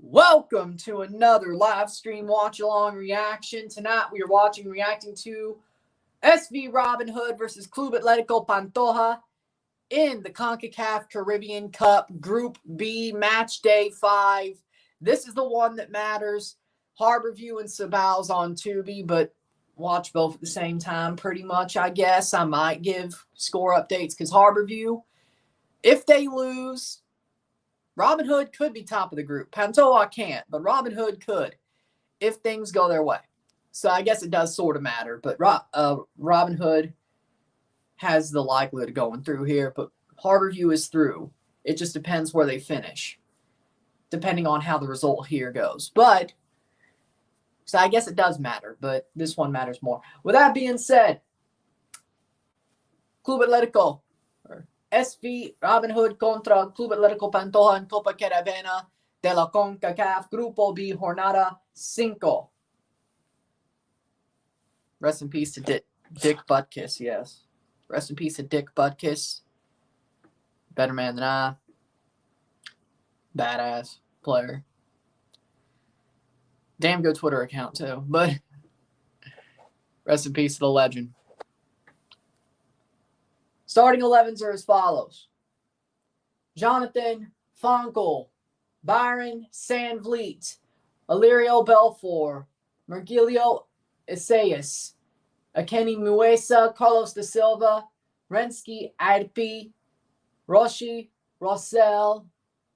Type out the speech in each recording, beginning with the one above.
Welcome to another live stream watch-along reaction. Tonight we are reacting to SV Robinhood versus Club Atlético Pantoja in the CONCACAF Caribbean Cup Group B Match Day 5. This is the one that matters. Harborview and Sabal's on Tubi, but watch both at the same time pretty much, I guess. I might give score updates because Harborview, if they lose, Robinhood could be top of the group. Pantoja can't, but Robinhood could if things go their way. So I guess it does sort of matter, but Robinhood has the likelihood of going through here, but Harborview is through. It just depends where they finish, depending on how the result here goes. But, so I guess it does matter, but this one matters more. With that being said, Club Atlético, SV Robinhood contra Club Atlético Pantoja en Copa Caravana de la CONCACAF Grupo B Jornada 5. Rest in peace to Dick Butkus, yes. Rest in peace to Dick Butkus. Better man than I. Badass player. Damn good Twitter account too, but rest in peace to the legend. Starting 11s are as follows. Jonathan Fonkel, Byron Sanvleet, Alirio Belfour, Mergilio Isaias, Akeni Muesa, Carlos da Silva, Renski Adpi, Roshi, Rossell,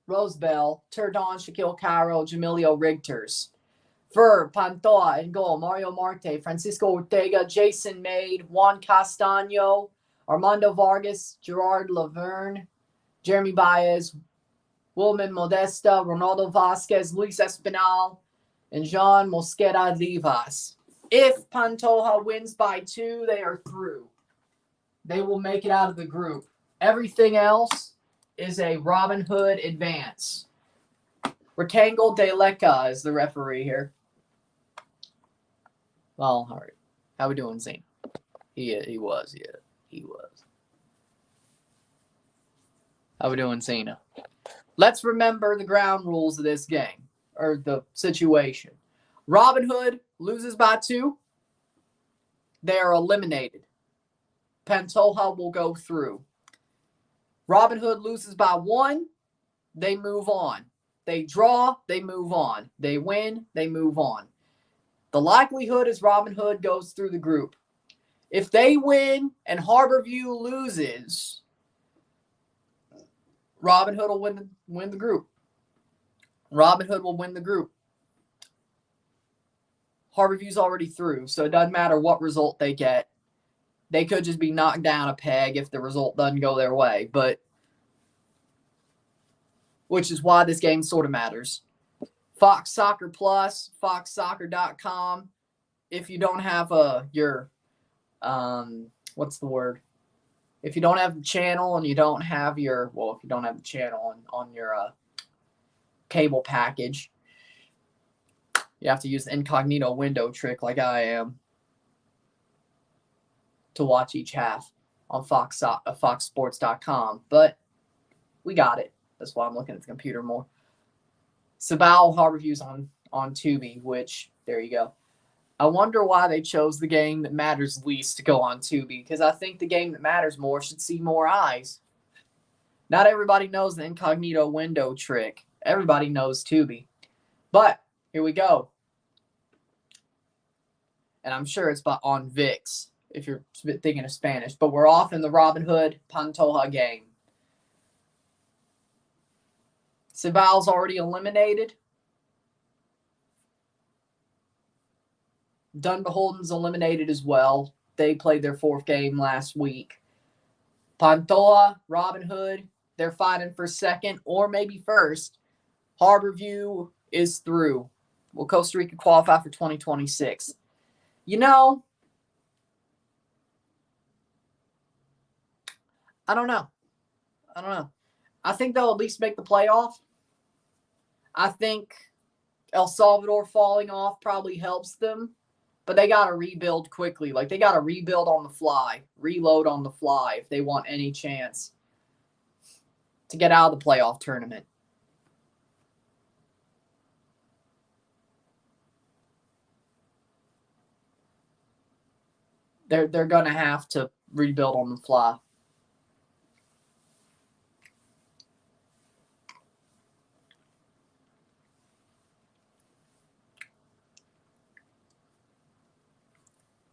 Rosebell, Turdon, Shaquille Cairo, Jamilio Rigters. For Pantoja in goal, Mario Marte, Francisco Ortega, Jason Maid, Juan Castaño, Armando Vargas, Gerard Laverne, Jeremy Baez, Wilman Modesta, Ronaldo Vasquez, Luis Espinal, and Jean Mosquera Rivas. If Pantoja wins by 2, they are through. They will make it out of the group. Everything else is a Robinhood advance. Rectangle de Leca is the referee here. Well, all right. How we doing, Zane? He was. How we doing, Cena? Let's remember the ground rules of this game, or the situation. Robinhood loses by 2. They are eliminated. Pantoja will go through. Robinhood loses by 1. They move on. They draw. They move on. They win. They move on. The likelihood is Robinhood goes through the group. If they win and Harborview loses, Robinhood will win the group. Robinhood will win the group. Harborview's already through, so it doesn't matter what result they get. They could just be knocked down a peg if the result doesn't go their way, but which is why this game sort of matters. Fox Soccer Plus, foxsoccer.com. If you don't have your what's the word? If you don't have the channel and you don't have your, well, if you don't have the channel on your cable package, you have to use the incognito window trick like I am to watch each half on foxsports.com. But we got it. That's why I'm looking at the computer more. Sabal Harborview's on Tubi, which, there you go. I wonder why they chose the game that matters least to go on Tubi, because I think the game that matters more should see more eyes. Not everybody knows the incognito window trick. Everybody knows Tubi. But here we go. And I'm sure it's on VIX, if you're thinking of Spanish. But we're off in the Robinhood Pantoja game. Sabal's already eliminated. Dunbeholden's eliminated as well. They played their 4th game last week. Pantoja, Robinhood, they're fighting for 2nd or maybe 1st. Harborview is through. Will Costa Rica qualify for 2026? You know, I don't know. I think they'll at least make the playoff. I think El Salvador falling off probably helps them. But they got to rebuild quickly. Like, they got to rebuild on the fly, reload on the fly if they want any chance to get out of the playoff tournament. they're going to have to rebuild on the fly.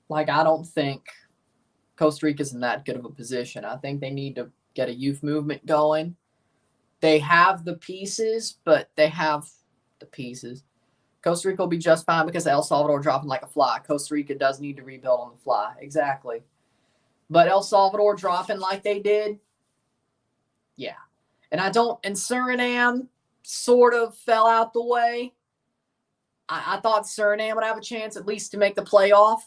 Like, I don't think Costa Rica's in that good of a position. I think they need to get a youth movement going. They have the pieces, but they have the pieces. Costa Rica will be just fine because El Salvador dropping like a fly. Costa Rica does need to rebuild on the fly. Exactly. But El Salvador dropping like they did, yeah. And Suriname sort of fell out the way. I thought Suriname would have a chance at least to make the playoff.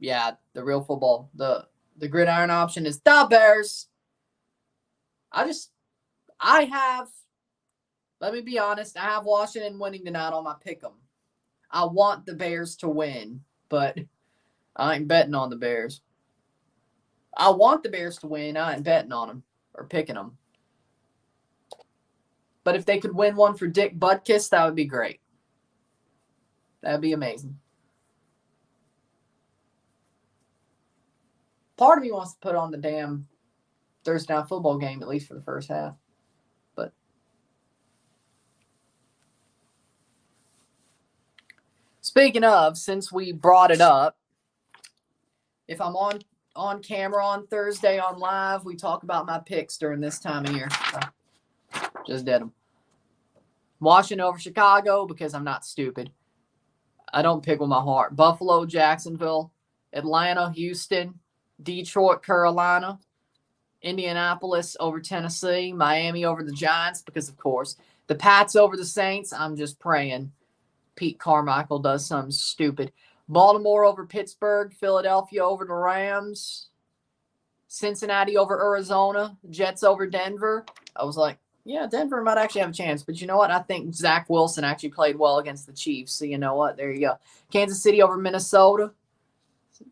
Yeah, the real football. The gridiron option is the Bears. Let me be honest, I have Washington winning tonight on my pick'em. I want the Bears to win, but I ain't betting on the Bears. I want the Bears to win. I ain't betting on them or picking them. But if they could win one for Dick Butkus, that would be great. That would be amazing. Part of me wants to put on the damn Thursday night football game, at least for the first half. But speaking of, since we brought it up, if I'm on camera on Thursday on live, we talk about my picks during this time of year. So just did them. Washington over Chicago because I'm not stupid. I don't pick with my heart. Buffalo, Jacksonville, Atlanta, Houston, Detroit, Carolina, Indianapolis over Tennessee, Miami over the Giants because, of course, the Pats over the Saints. I'm just praying Pete Carmichael does something stupid. Baltimore over Pittsburgh, Philadelphia over the Rams, Cincinnati over Arizona, Jets over Denver. I was like, yeah, Denver might actually have a chance. But you know what? I think Zach Wilson actually played well against the Chiefs. So you know what? There you go. Kansas City over Minnesota.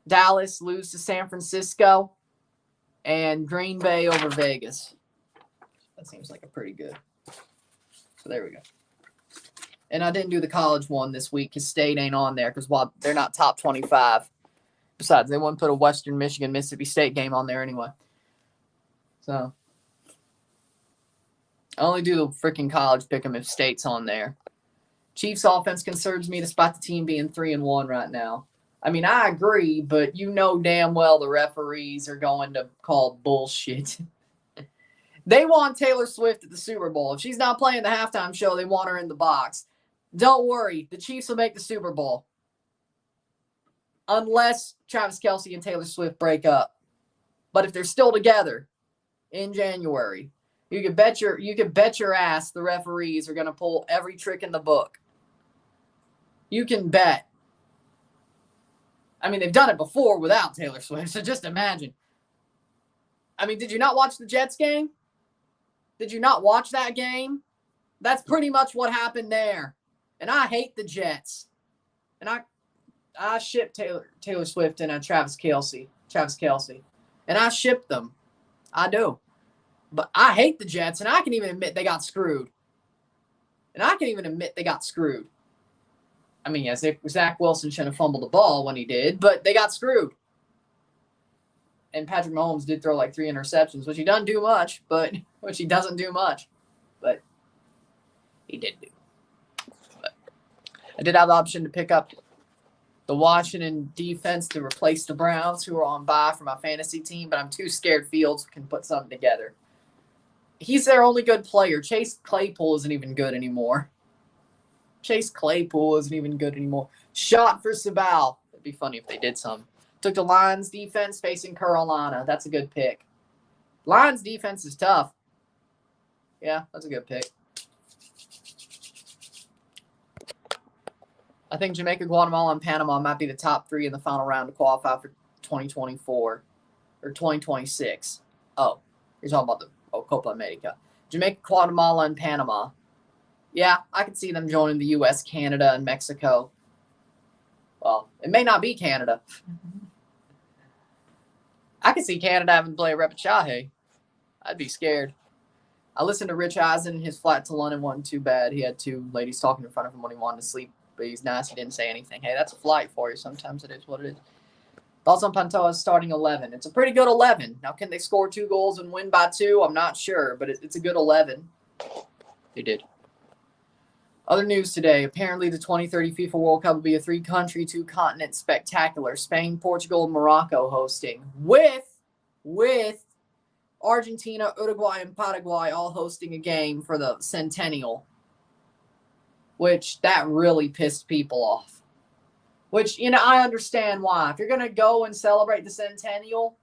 Dallas lose to San Francisco. And Green Bay over Vegas. That seems like a pretty good. So there we go. And I didn't do the college one this week because State ain't on there because they're not top 25. Besides, they wouldn't put a Western Michigan, Mississippi State game on there anyway. So I only do the freaking college pick 'em if State's on there. Chiefs offense concerns me despite the team being 3-1 right now. I mean, I agree, but you know damn well the referees are going to call bullshit. They want Taylor Swift at the Super Bowl. If she's not playing the halftime show, they want her in the box. Don't worry. The Chiefs will make the Super Bowl. Unless Travis Kelce and Taylor Swift break up. But if they're still together in January, you can bet your ass the referees are going to pull every trick in the book. You can bet. I mean, they've done it before without Taylor Swift, so just imagine. I mean, did you not watch the Jets game? Did you not watch that game? That's pretty much what happened there. And I hate the Jets. And I ship Taylor Swift and Travis Kelce. And I ship them. I do. But I hate the Jets, and I can even admit they got screwed. I mean, yes, Zach Wilson shouldn't have fumbled the ball when he did, but they got screwed. And Patrick Mahomes did throw like 3 interceptions, which he doesn't do much, but he did do. But I did have the option to pick up the Washington defense to replace the Browns, who are on bye for my fantasy team, but I'm too scared Fields can put something together. He's their only good player. Chase Claypool isn't even good anymore. Shot for Sabal. It'd be funny if they did some. Took the Lions defense facing Carolina. That's a good pick. Lions defense is tough. Yeah, that's a good pick. I think Jamaica, Guatemala, and Panama might be the top 3 in the final round to qualify for 2024 or 2026. Oh, you're talking about the Copa America. Jamaica, Guatemala, and Panama. Yeah, I could see them joining the U.S., Canada, and Mexico. Well, it may not be Canada. I could see Canada having to play repechaje. I'd be scared. I listened to Rich Eisen. His flight to London wasn't too bad. He had 2 ladies talking in front of him when he wanted to sleep but he's nice. He didn't say anything. Hey, that's a flight for you. Sometimes it is what it is. Thoughts on Pantoja's starting 11? It's a pretty good 11. Now, can they score 2 goals and win by 2? I'm not sure, but it's a good 11. They did. Other news today. Apparently, the 2030 FIFA World Cup will be a 3-country, 2-continent spectacular. Spain, Portugal, and Morocco hosting. With Argentina, Uruguay, and Paraguay all hosting a game for the Centennial. Which, that really pissed people off. Which, I understand why. If you're going to go and celebrate the Centennial,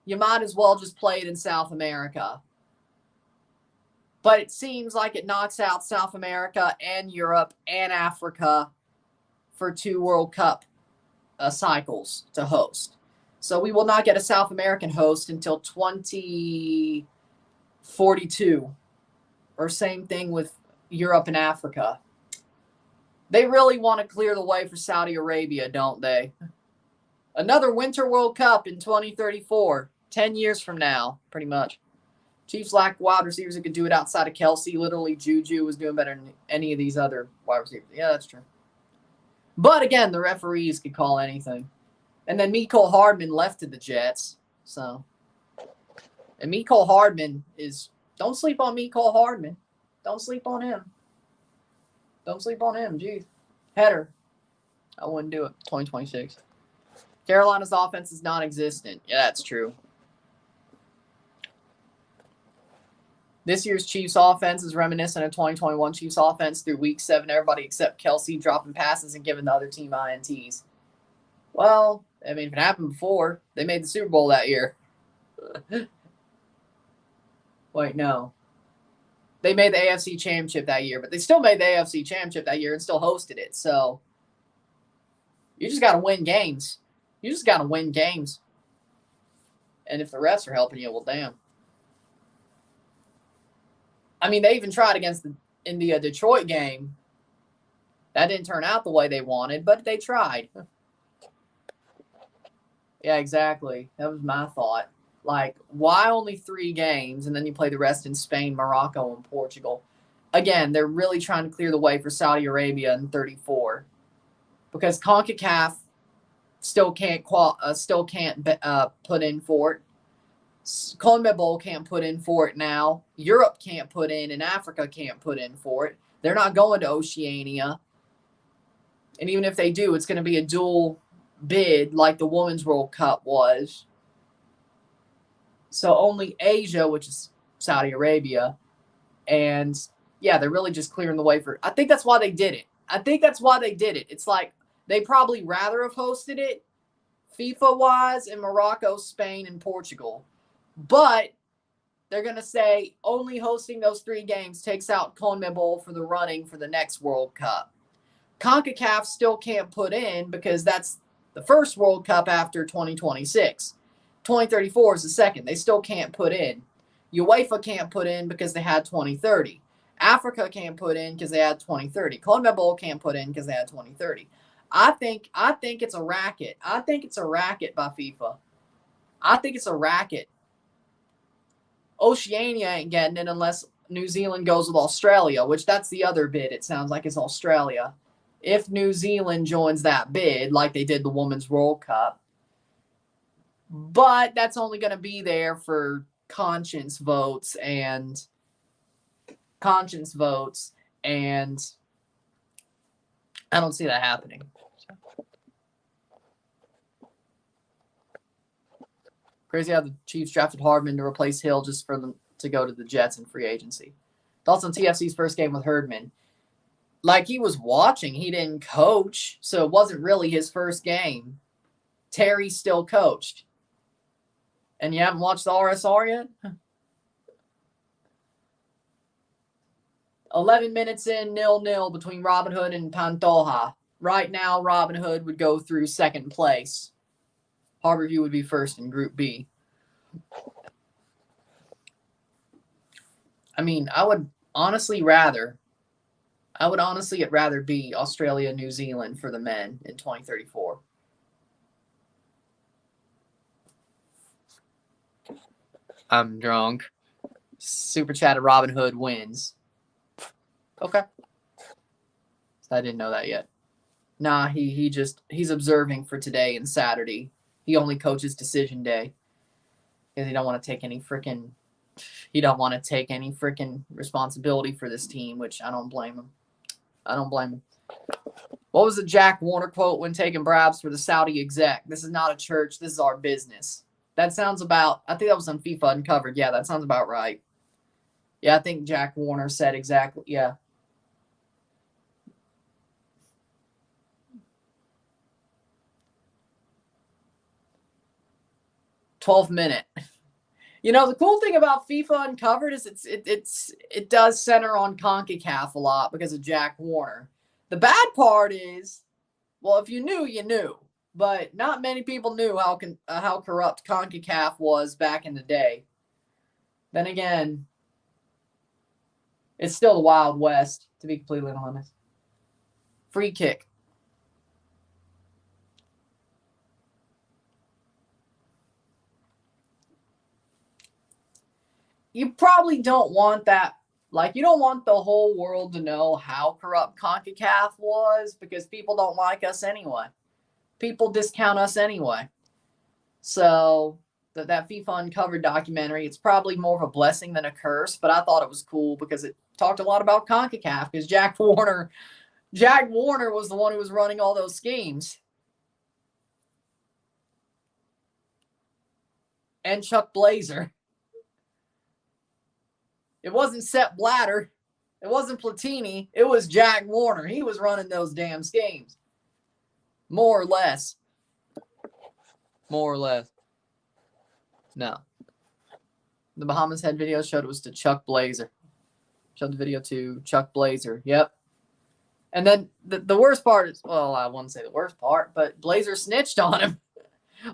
you might as well just play it in South America. But it seems like it knocks out South America and Europe and Africa for 2 World Cup cycles to host. So we will not get a South American host until 2042. Or same thing with Europe and Africa. They really want to clear the way for Saudi Arabia, don't they? Another Winter World Cup in 2034. 10 years from now, pretty much. Chiefs lack wide receivers who could do it outside of Kelsey. Literally, Juju was doing better than any of these other wide receivers. Yeah, that's true. But again, the referees could call anything. And then Mecole Hardman left to the Jets. And Mecole Hardman is... Don't sleep on Mecole Hardman. Don't sleep on him. Don't sleep on him. Jeez. Header. I wouldn't do it. 2026. Carolina's offense is non-existent. Yeah, that's true. This year's Chiefs offense is reminiscent of 2021 Chiefs offense through week 7. Everybody except Kelsey dropping passes and giving the other team INTs. Well, if it happened before, they made the Super Bowl that year. Wait, no. They made the AFC Championship that year, but they still made the AFC Championship that year and still hosted it. So, you just got to win games. And if the refs are helping you, well, damn. They even tried against in the Detroit game. That didn't turn out the way they wanted, but they tried. Yeah, exactly. That was my thought. Why only 3 games, and then you play the rest in Spain, Morocco, and Portugal? Again, they're really trying to clear the way for Saudi Arabia in 34. Because CONCACAF still can't put in for it. CONMEBOL can't put in for it now. Europe can't put in, and Africa can't put in for it. They're not going to Oceania. And even if they do, it's going to be a dual bid like the Women's World Cup was. So only Asia, which is Saudi Arabia. And, yeah, they're really just clearing the way for... I think that's why they did it. It's like they probably rather have hosted it FIFA-wise in Morocco, Spain, and Portugal. But they're going to say only hosting those 3 games takes out CONMEBOL for the running for the next World Cup. CONCACAF still can't put in because that's the first World Cup after 2026. 2034 is the second. They still can't put in. UEFA can't put in because they had 2030. Africa can't put in because they had 2030. CONMEBOL can't put in because they had 2030. I think it's a racket. I think it's a racket by FIFA. I think it's a racket. Oceania ain't getting it unless New Zealand goes with Australia, which that's the other bid. It sounds like it's Australia. If New Zealand joins that bid, like they did the Women's World Cup. But that's only going to be there for conscience votes and I don't see that happening. Crazy how the Chiefs drafted Hardman to replace Hill just for them to go to the Jets in free agency. Thoughts on TFC's first game with Herdman? He was watching. He didn't coach, so it wasn't really his first game. Terry still coached. And you haven't watched the RSR yet? 11 minutes in, 0-0 between Robinhood and Pantoja. Right now, Robinhood would go through second place. Harborview would be first in Group B. I would honestly rather be Australia, New Zealand for the men in 2034. I'm drunk. Super chat at Robinhood wins. Okay. I didn't know that yet. Nah, he's observing for today and Saturday. He only coaches decision day because he don't want to take any freaking responsibility for this team, which I don't blame him. What was the Jack Warner quote when taking bribes for the Saudi exec? This is not a church. This is our business. That sounds about, I think that was on FIFA Uncovered. Yeah, that sounds about right. Yeah, I think Jack Warner said exactly. Yeah. $12 minute. You know, the cool thing about FIFA Uncovered is it does center on CONCACAF a lot because of Jack Warner. The bad part is, well, if you knew, you knew. But not many people knew how corrupt CONCACAF was back in the day. Then again, it's still the Wild West, to be completely honest. Free kick. You probably don't want that. Like, you don't want the whole world to know how corrupt CONCACAF was because people don't like us anyway. People discount us anyway. So that FIFA Uncovered documentary, it's probably more of a blessing than a curse, but I thought it was cool because it talked a lot about CONCACAF because Jack Warner was the one who was running all those schemes. And Chuck Blazer. It wasn't Sepp Blatter. It wasn't Platini. It was Jack Warner. He was running those damn schemes. More or less. No. The Bahamas Head video showed it was to Chuck Blazer. Showed the video to Chuck Blazer. Yep. And then the worst part is, well, I wouldn't say the worst part, but Blazer snitched on him.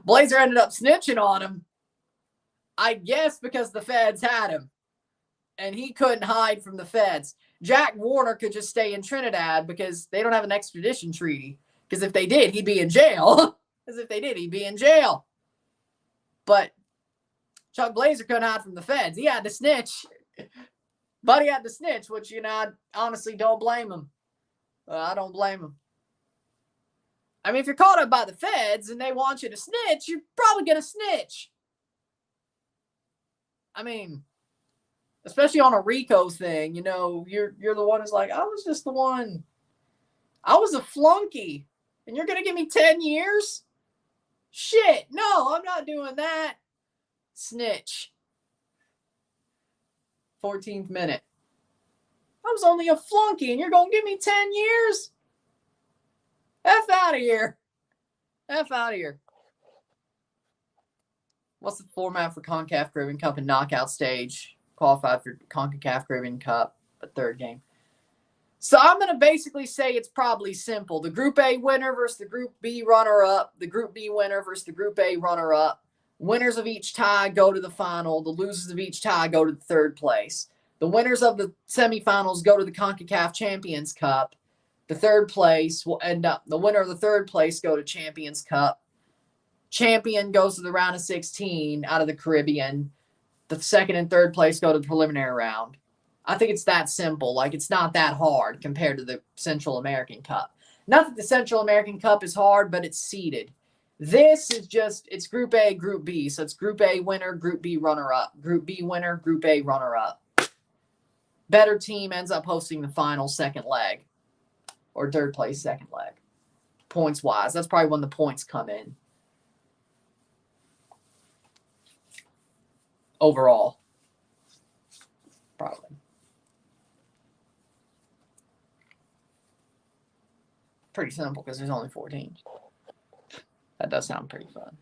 Blazer ended up snitching on him. I guess because the feds had him. And he couldn't hide from the feds. Jack Warner could just stay in Trinidad because they don't have an extradition treaty. Because if they did, he'd be in jail. But Chuck Blazer couldn't hide from the feds. He had to snitch. Buddy had to snitch, which, you know, I honestly don't blame him. I don't blame him. I mean, if you're caught up by the feds and they want you to snitch, you're probably going to snitch. I mean, especially on a RICO thing, you know, you're the one who's like, I was just the one. I was a flunky. And you're going to give me 10 years? Shit, no, I'm not doing that. Snitch. 14th minute. I was only a flunky and you're going to give me 10 years? F out of here. What's the format for CONCACAF Caribbean Cup and knockout stage? Qualified for CONCACAF Caribbean Cup, a third game. So I'm going to basically say it's probably simple. The Group A winner versus the Group B runner-up. The Group B winner versus the Group A runner-up. Winners of each tie go to the final. The losers of each tie go to the third place. The winners of the semifinals go to the CONCACAF Champions Cup. The third place will end up, the winner of the third place go to Champions Cup. Champion goes to the round of 16 out of the Caribbean. The second and third place go to the preliminary round. I think it's that simple. Like, it's not that hard compared to the Central American Cup. Not that the Central American Cup is hard, but it's seeded. This is just, it's Group A, Group B. So it's Group A winner, Group B runner-up. Group B winner, Group A runner-up. Better team ends up hosting the final second leg. Or third place second leg. Points-wise. That's probably when the points come in. Overall. Probably. Pretty simple because there's only 4 teams. That does sound pretty fun.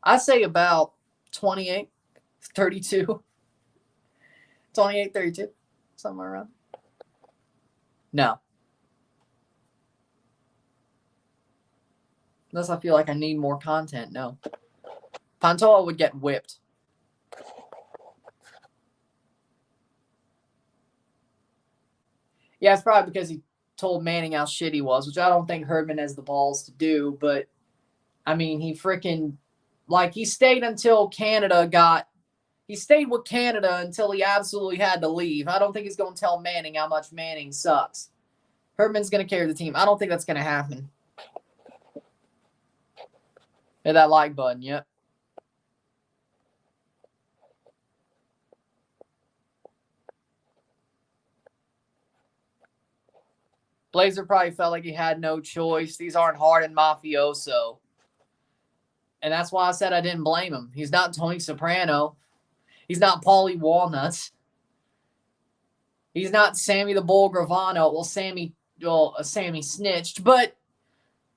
I say about 28, 32. 28, 32. Somewhere around. No. Unless I feel like I need more content, no. Pantoja would get whipped. Yeah, it's probably because he told Manning how shit he was, which I don't think Herdman has the balls to do. But, I mean, he freaking, like, he stayed until Canada got, he stayed with Canada until he absolutely had to leave. I don't think he's going to tell Manning how much Manning sucks. Herman's going to carry the team. I don't think that's going to happen. Hit that like button. Yep. Blazer probably felt like he had no choice. These aren't hardened mafioso. And that's why I said I didn't blame him. He's not Tony Soprano. He's not Paulie Walnuts. He's not Sammy the Bull Gravano. Well, Sammy snitched, but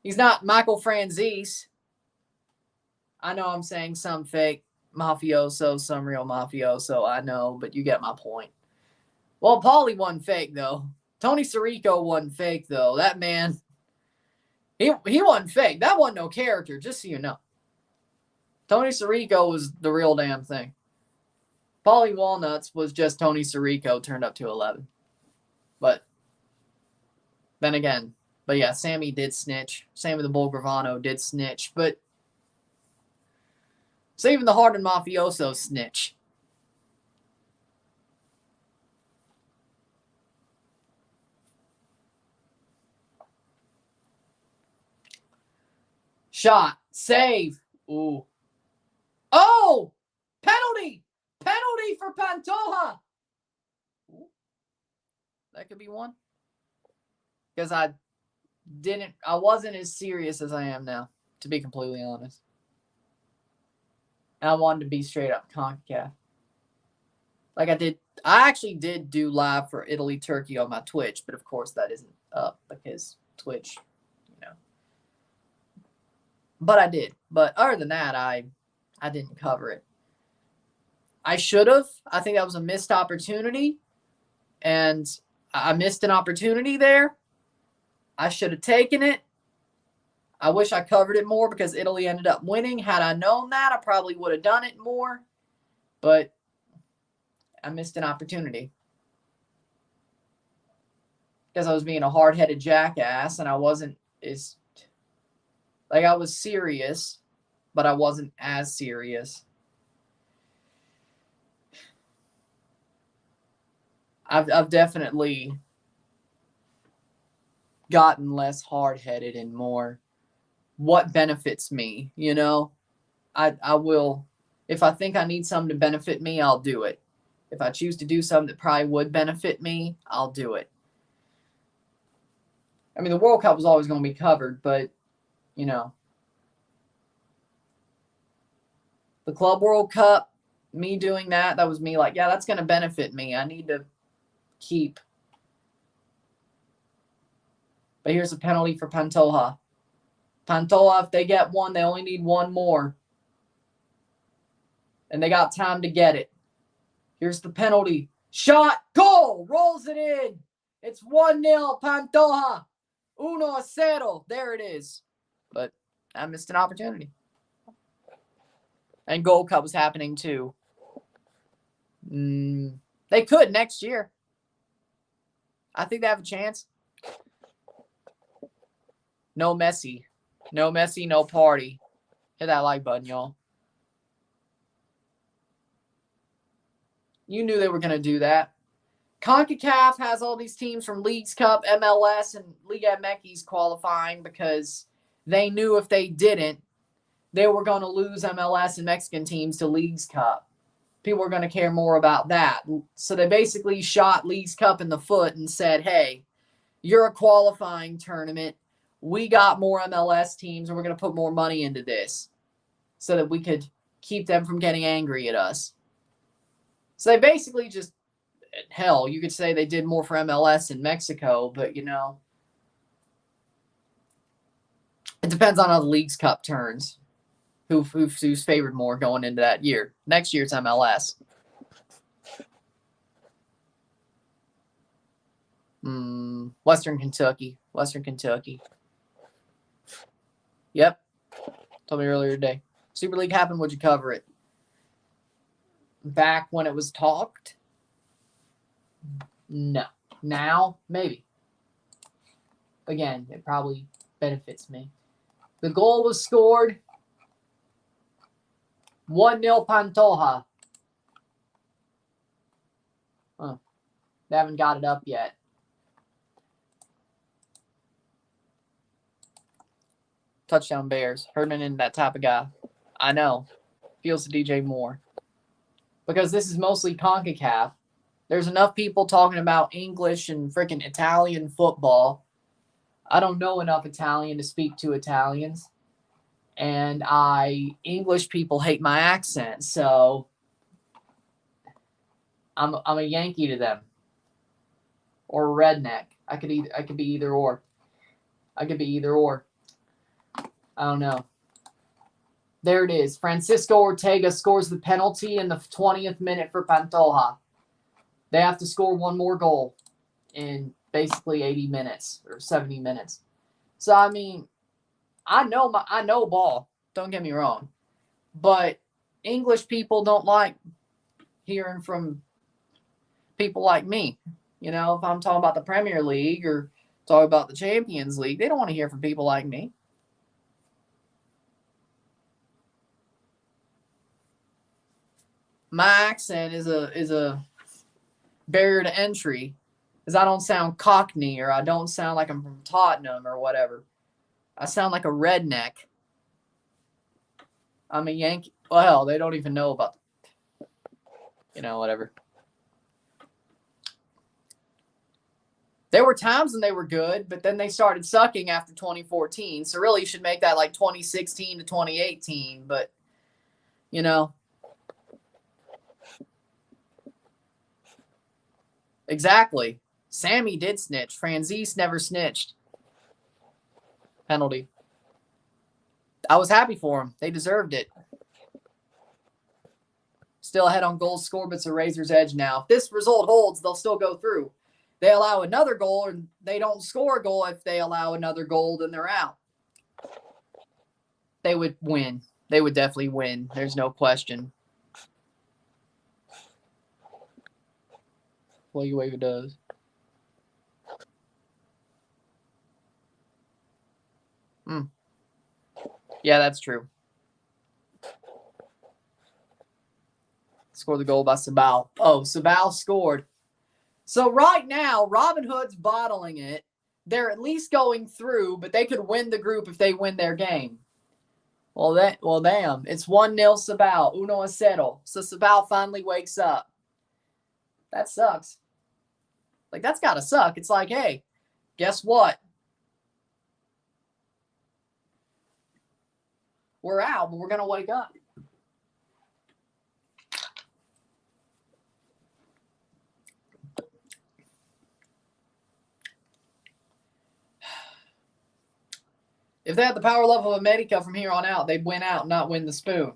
he's not Michael Franzese. I know I'm saying some fake mafioso, some real mafioso. I know, but you get my point. Well, Paulie wasn't fake, though. Tony Sirico wasn't fake, though. That man, he wasn't fake. That wasn't no character, just so you know. Tony Sirico was the real damn thing. Paulie Walnuts was just Tony Sirico turned up to 11. But then again, yeah, Sammy did snitch. Sammy the Bull Gravano did snitch. But so even the hardened mafioso snitch. Shot. Save. Ooh. Oh! Penalty! Penalty for Pantoja! Ooh. That could be one. Because I wasn't as serious as I am now, to be completely honest. And I wanted to be straight up CONCACAF. Like I actually did do live for Italy, Turkey on my Twitch, but of course that isn't up because Twitch, But I did. But other than that, I didn't cover it. I should have. I think that was a missed opportunity. And I missed an opportunity there. I should have taken it. I wish I covered it more because Italy ended up winning. Had I known that, I probably would have done it more. But I missed an opportunity. Because I was being a hard-headed jackass and I wasn't as... Like, I was serious, but I wasn't as serious. I've definitely gotten less hard-headed and more what benefits me, I will, if I think I need something to benefit me, I'll do it. If I choose to do something that probably would benefit me, I'll do it. I mean, the World Cup was always going to be covered, but, the Club World Cup, me doing that was me like, yeah, that's going to benefit me. I need to keep. But here's a penalty for Pantoja. Pantoja, if they get one, they only need one more. And they got time to get it. Here's the penalty. Shot, goal, rolls it in. It's 1-0, Pantoja. 1-0. There it is. But I missed an opportunity. And Gold Cup was happening too. They could next year. I think they have a chance. No Messi. No Messi, no party. Hit that like button, y'all. You knew they were going to do that. CONCACAF has all these teams from Leagues Cup, MLS, and Liga MX qualifying because they knew if they didn't, they were going to lose MLS and Mexican teams to Leagues Cup. People were going to care more about that. So they basically shot Leagues Cup in the foot and said, hey, you're a qualifying tournament. We got more MLS teams, and we're going to put more money into this so that we could keep them from getting angry at us. So they basically just, hell, you could say they did more for MLS in Mexico, but, it depends on how the Leagues Cup turns. Who's favored more going into that year. Next year it's MLS. Western Kentucky. Yep. Told me earlier today. Super League happened, would you cover it? Back when it was talked? No. Now? Maybe. Again, it probably benefits me. The goal was scored. 1-0 Pantoja. They haven't got it up yet. Touchdown Bears. Herdman isn't that type of guy. I know. Feels to DJ Moore. Because this is mostly CONCACAF. There's enough people talking about English and freaking Italian football. I don't know enough Italian to speak to Italians. And English people hate my accent, so I'm a Yankee to them. Or a redneck. I could be either or. I don't know. There it is. Francisco Ortega scores the penalty in the 20th minute for Pantoja. They have to score one more goal in basically 80 minutes or 70 minutes. So I mean, I know ball. Don't get me wrong, but English people don't like hearing from people like me. You know, if I'm talking about the Premier League or talking about the Champions League, they don't want to hear from people like me. My accent is a barrier to entry, because I don't sound Cockney or I don't sound like I'm from Tottenham or whatever. I sound like a redneck. I'm a Yankee. Well, they don't even know about, whatever. There were times when they were good, but then they started sucking after 2014. So really, you should make that like 2016 to 2018. But, exactly. Sammy did snitch. Franzese never snitched. Penalty. I was happy for him. They deserved it. Still ahead on goals scored, but it's a razor's edge now. If this result holds, they'll still go through. They allow another goal, and they don't score a goal. If they allow another goal, then they're out. They would win. They would definitely win. There's no question. Well, you wave it does. Yeah, that's true. Scored the goal by Sabal. Oh, Sabal scored. So right now, Robinhood's bottling it. They're at least going through, but they could win the group if they win their game. Well, damn. It's 1-0 Sabal. 1-0. So Sabal finally wakes up. That sucks. Like, that's got to suck. It's like, hey, guess what? We're out, but we're going to wake up. If they had the power level of America from here on out, they'd win out and not win the spoon.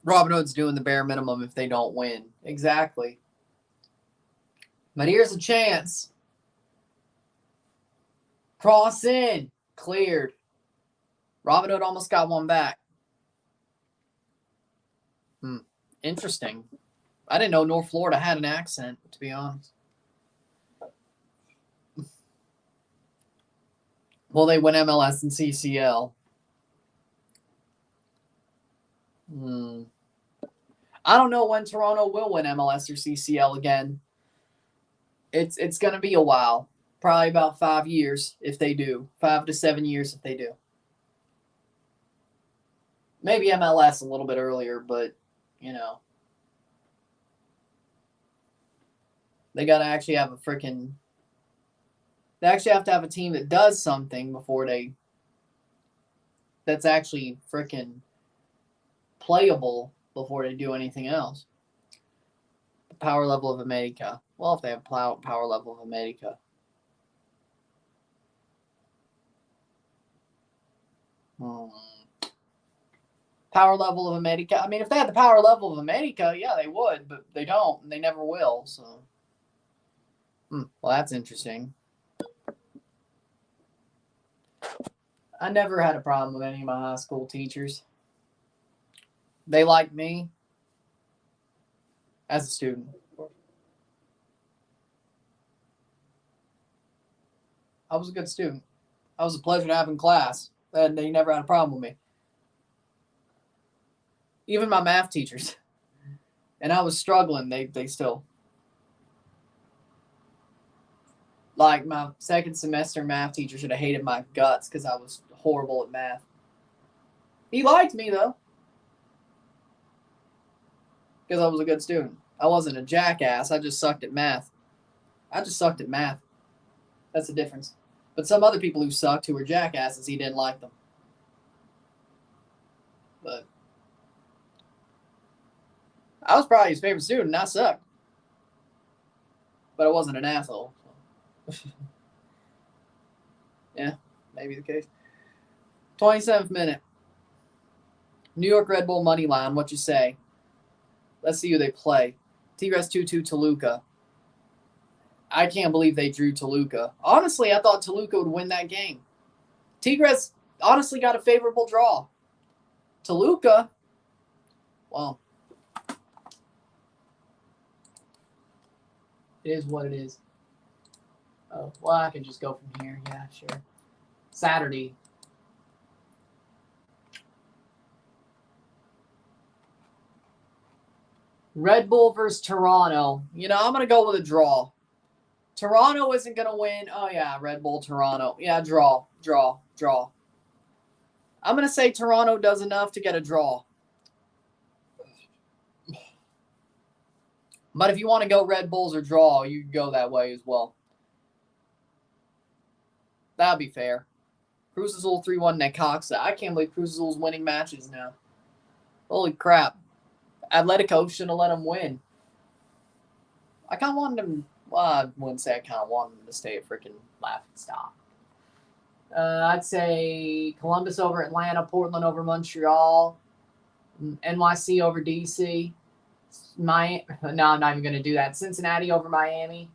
Robinhood's doing the bare minimum if they don't win. Exactly. But here's a chance. Cross in. Cleared. Robinhood almost got one back. Interesting. I didn't know North Florida had an accent, to be honest. Well, they win MLS and CCL. I don't know when Toronto will win MLS or CCL again. It's going to be a while. Probably about 5 years if they do. 5 to 7 years if they do. Maybe MLS a little bit earlier, but, they got to actually have a freaking... They actually have to have a team that does something before that's actually freaking playable before they do anything else. The power level of America. Well, if they have power level of America. Power level of America. I mean, if they had the power level of America, yeah, they would, but they don't, and they never will. So, well, that's interesting. I never had a problem with any of my high school teachers. They liked me as a student. I was a good student. I was a pleasure to have in class. And they never had a problem with me. Even my math teachers. And I was struggling. They still. Like, my second semester math teacher should have hated my guts because I was horrible at math. He liked me, though. Because I was a good student. I wasn't a jackass. I just sucked at math. That's the difference. But some other people who sucked, who were jackasses, he didn't like them. But I was probably his favorite student, and I sucked. But I wasn't an asshole. So. Yeah, maybe the case. 27th minute. New York Red Bull money line. What you say? Let's see who they play. Tigres 2-2 Toluca. I can't believe they drew Toluca. Honestly, I thought Toluca would win that game. Tigres honestly got a favorable draw. Toluca, well, it is what it is. Oh, well, I can just go from here. Yeah, sure. Saturday. Red Bull versus Toronto. You know, I'm going to go with a draw. Toronto isn't going to win. Oh, yeah, Red Bull, Toronto. Yeah, draw. I'm going to say Toronto does enough to get a draw. But if you want to go Red Bulls or draw, you can go that way as well. That'd be fair. Cruz Azul 3-1 Necaxa. I can't believe Cruz Azul's winning matches now. Holy crap. Atletico shouldn't have let them win. I kind of wanted them. Well, I wouldn't say I kind of wanted them to stay at freaking laughing stock. I'd say Columbus over Atlanta, Portland over Montreal, NYC over DC. No, I'm not even going to do that. Cincinnati over Miami.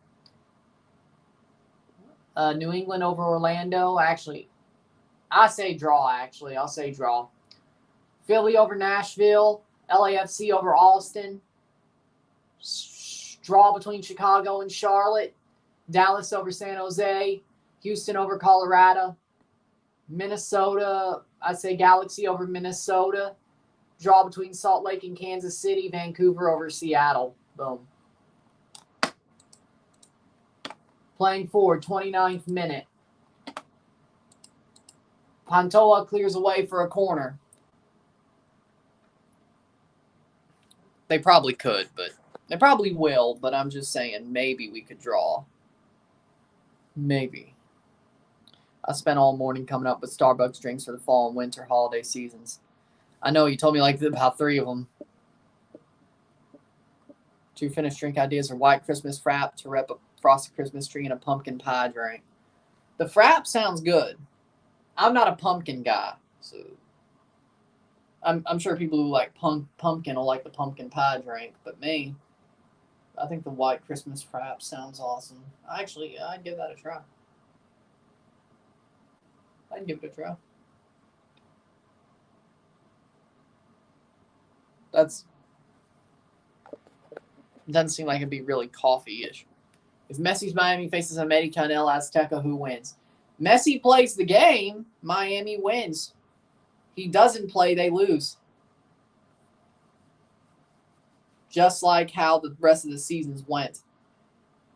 New England over Orlando. Actually, I say draw, I'll say draw. Philly over Nashville. LAFC over Austin. Draw between Chicago and Charlotte. Dallas over San Jose. Houston over Colorado. Minnesota, I say Galaxy over Minnesota. Draw between Salt Lake and Kansas City. Vancouver over Seattle. Boom. Playing forward, 29th minute. Pantoja clears away for a corner. They probably could, but they probably will, but I'm just saying maybe we could draw. Maybe. I spent all morning coming up with Starbucks drinks for the fall and winter holiday seasons. I know you told me like about 3 of them. 2 finished drink ideas are white Christmas frap to rep a frosted Christmas tree and a pumpkin pie drink. The frap sounds good. I'm not a pumpkin guy, so I'm sure people who like pumpkin will like the pumpkin pie drink, but me, I think the white Christmas frap sounds awesome. Actually, I'd give that a try. I'd give it a try. Doesn't seem like it'd be really coffee-ish. If Messi's Miami faces America and El Azteca, who wins? Messi plays the game, Miami wins. He doesn't play, they lose. Just like how the rest of the seasons went.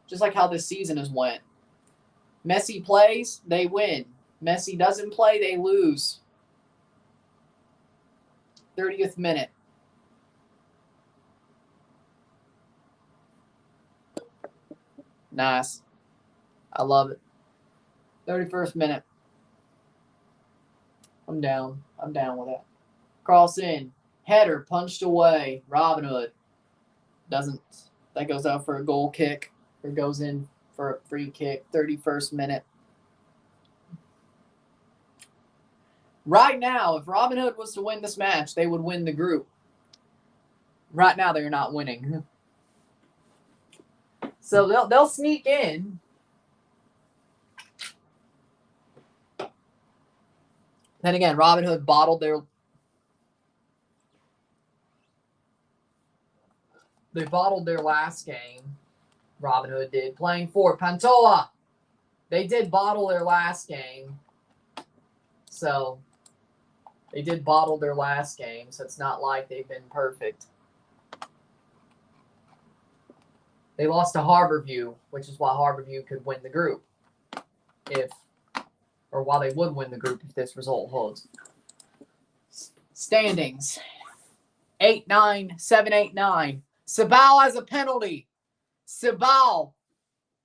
Just like how this season has went. Messi plays, they win. Messi doesn't play, they lose. 30th minute. Nice. I love it. 31st minute. I'm down with that. Cross in. Header punched away. Robinhood. That goes out for a goal kick. Or goes in for a free kick. 31st minute. Right now, if Robinhood was to win this match, they would win the group. Right now, they're not winning. So they'll sneak in. Then again, Robinhood bottled their last game. Robinhood did. Playing for Pantoja. They did bottle their last game. So they did bottle their last game, so it's not like they've been perfect. They lost to Harborview, which is why Harborview could win the group. Why they would win the group if this result holds. Standings. 8-9, 7-8-9. Sabal has a penalty. Sabal,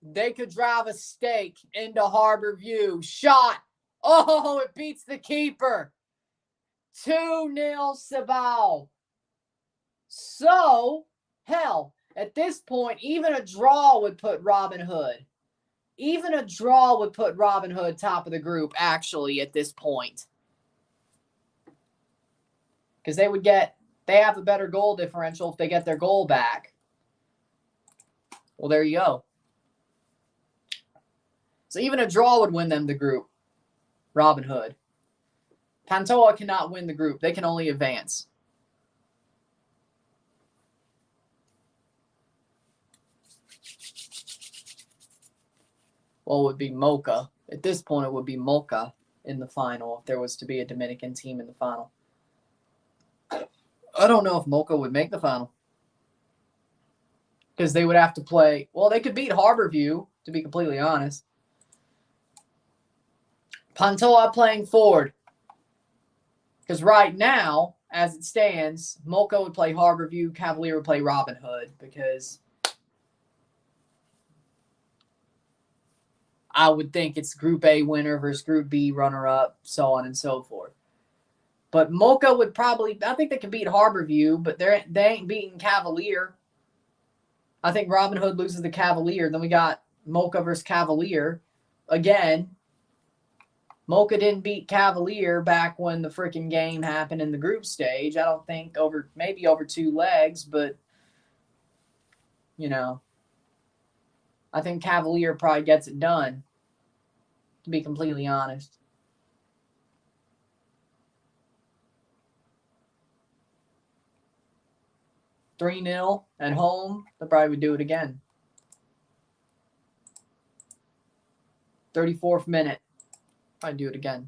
they could drive a stake into Harborview. Shot. Oh, it beats the keeper. 2-0 Sabal. So, hell, at this point, even a draw would put Robinhood. Even a draw would put Robinhood top of the group, actually, at this point. Because they have a better goal differential if they get their goal back. Well, there you go. So even a draw would win them the group. Robinhood. Pantoja cannot win the group. They can only advance. Well, it would be Mocha. At this point, it would be Mocha in the final if there was to be a Dominican team in the final. I don't know if Mocha would make the final. Because they would have to play... Well, they could beat Harborview, to be completely honest. Pantoja playing forward. Because right now, as it stands, Mocha would play Harborview, Cavalier would play Robinhood. Because I would think it's Group A winner versus Group B runner-up, so on and so forth. But Mocha would probably... I think they could beat Harborview, but they ain't beating Cavalier. I think Robinhood loses the Cavalier. Then we got Mocha versus Cavalier. Again, Mocha didn't beat Cavalier back when the freaking game happened in the group stage. I don't think maybe over 2 legs, but, you know, I think Cavalier probably gets it done, to be completely honest. $3-0 at home, they probably would do it again. 34th minute. I'd do it again.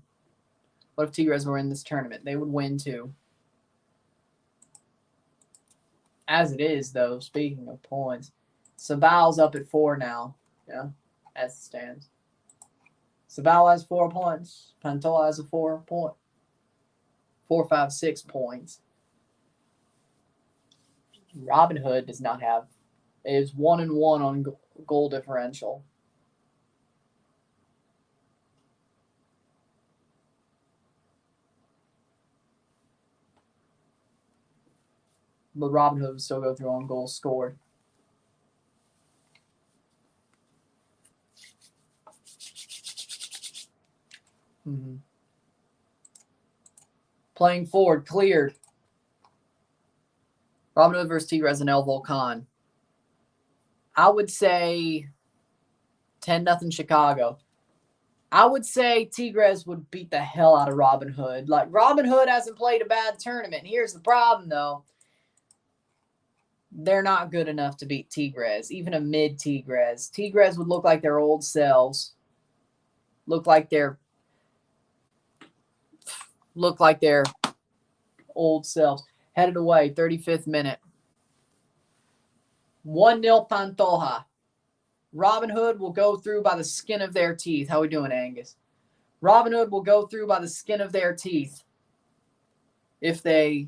What if Tigres were in this tournament? They would win too. As it is, though, speaking of points, Sabal's up at 4 now. Yeah, as it stands. Sabal has 4 points. Pantoja has a 4 point. 4, 5, 6 points. Robinhood does not have. It is 1-1 on goal differential. But Robinhood would still go through on goals scored. Playing forward, cleared. Robinhood versus Tigres and El Volcan. I would say 10-0 Chicago. I would say Tigres would beat the hell out of Robinhood. Like, Robinhood hasn't played a bad tournament. Here's the problem, though. They're not good enough to beat Tigres, even a mid-Tigres. Tigres would look like their old selves. Look like their old selves. Headed away, 35th minute. 1-0 Pantoja. Robinhood will go through by the skin of their teeth. How we doing, Angus? Robinhood will go through by the skin of their teeth if they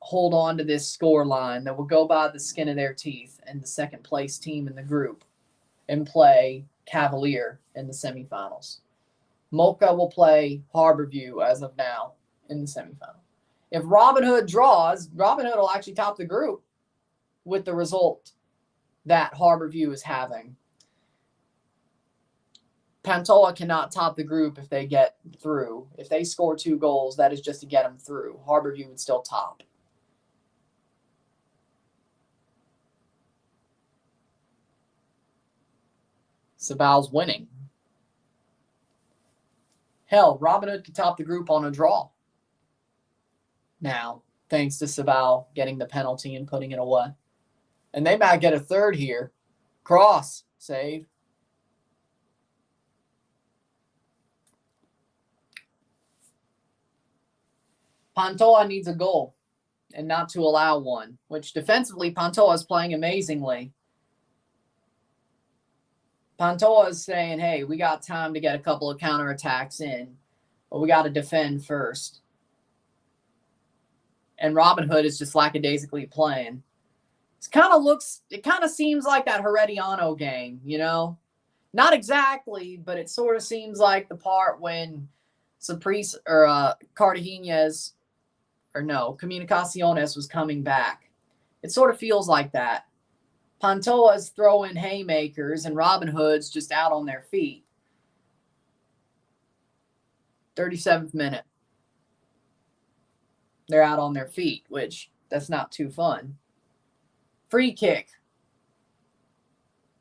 hold on to this score line. That will go by the skin of their teeth and the second place team in the group and play Cavalier in the semifinals. Mocha will play Harborview as of now in the semifinal. If Robinhood draws, Robinhood will actually top the group with the result that Harborview is having. Pantoja cannot top the group if they get through. If they score 2 goals, that is just to get them through. Harborview would still top. Sabal's winning. Hell, Robinhood could top the group on a draw. Now, thanks to Sabal getting the penalty and putting it away. And they might get a third here. Cross. Save. Pantoja needs a goal and not to allow one, which defensively Pantoja is playing amazingly. Pantoja is saying, hey, we got time to get a couple of counterattacks in, but we got to defend first. And Robinhood is just lackadaisically playing. It kind of seems like that Herediano game, you know? Not exactly, but it sort of seems like the part when Caprice or Cartagenas, or no, Comunicaciones was coming back. It sort of feels like that. Pantoja's throwing haymakers and Robinhood's just out on their feet. 37th minute. They're out on their feet, which that's not too fun. Free kick.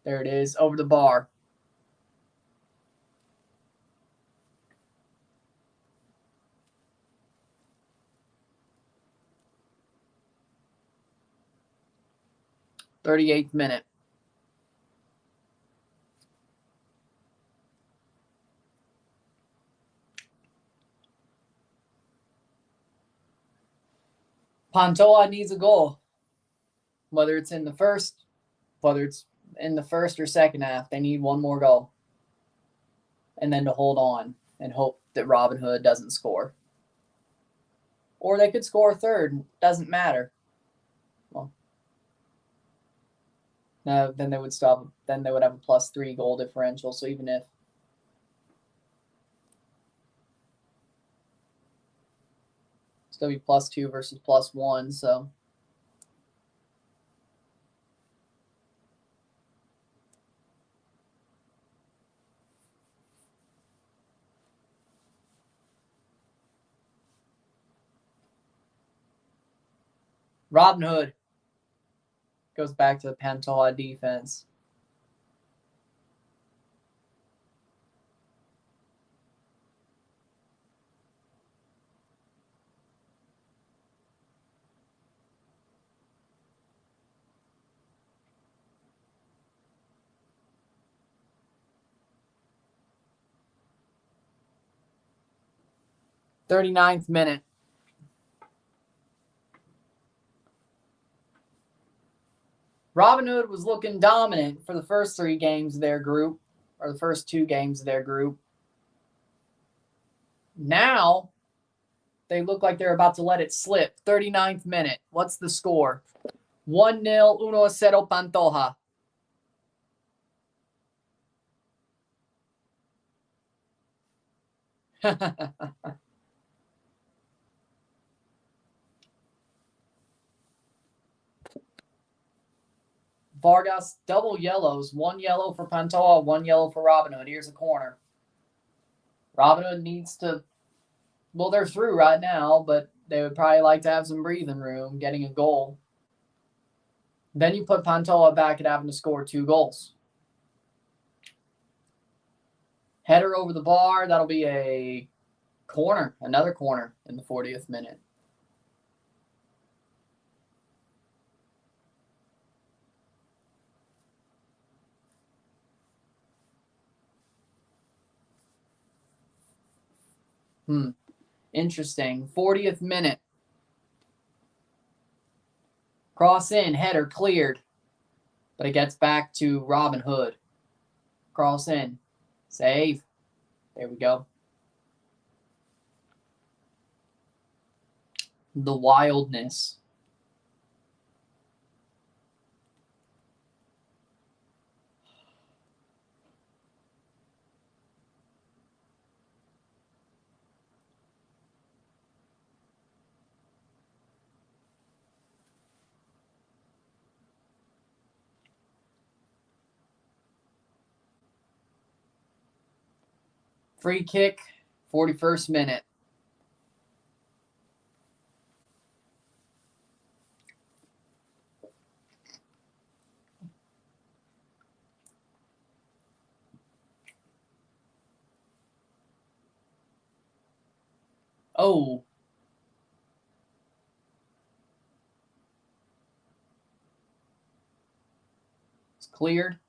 There it is, over the bar. "38th minute. Pantoja needs a goal. Whether it's in the first or second half, they need one more goal. And then to hold on and hope that Robinhood doesn't score. Or they could score a third. Doesn't matter. Well, no, then they would stop. Then they would have a +3 goal differential. So even if still be +2 versus +1, so Robinhood goes back to the Pantoja defense. "39th minute. Robinhood was looking dominant for the first 3 games of their group, or the first 2 games of their group. Now, they look like they're about to let it slip. 39th minute. What's the score? 1-0, 1-0 Pantoja. Vargas, double yellows. 1 yellow for Pantoja, 1 yellow for Robinhood. Here's a corner. Robinhood needs to, well, they're through right now, but they would probably like to have some breathing room getting a goal. Then you put Pantoja back at having to score 2 goals. Header over the bar. That'll be a corner, another corner in the 40th minute. Interesting. 40th minute. Cross in, header cleared. But it gets back to Robinhood. Cross in. Save. There we go. The wildness. Free kick, 41st minute. Oh. It's cleared.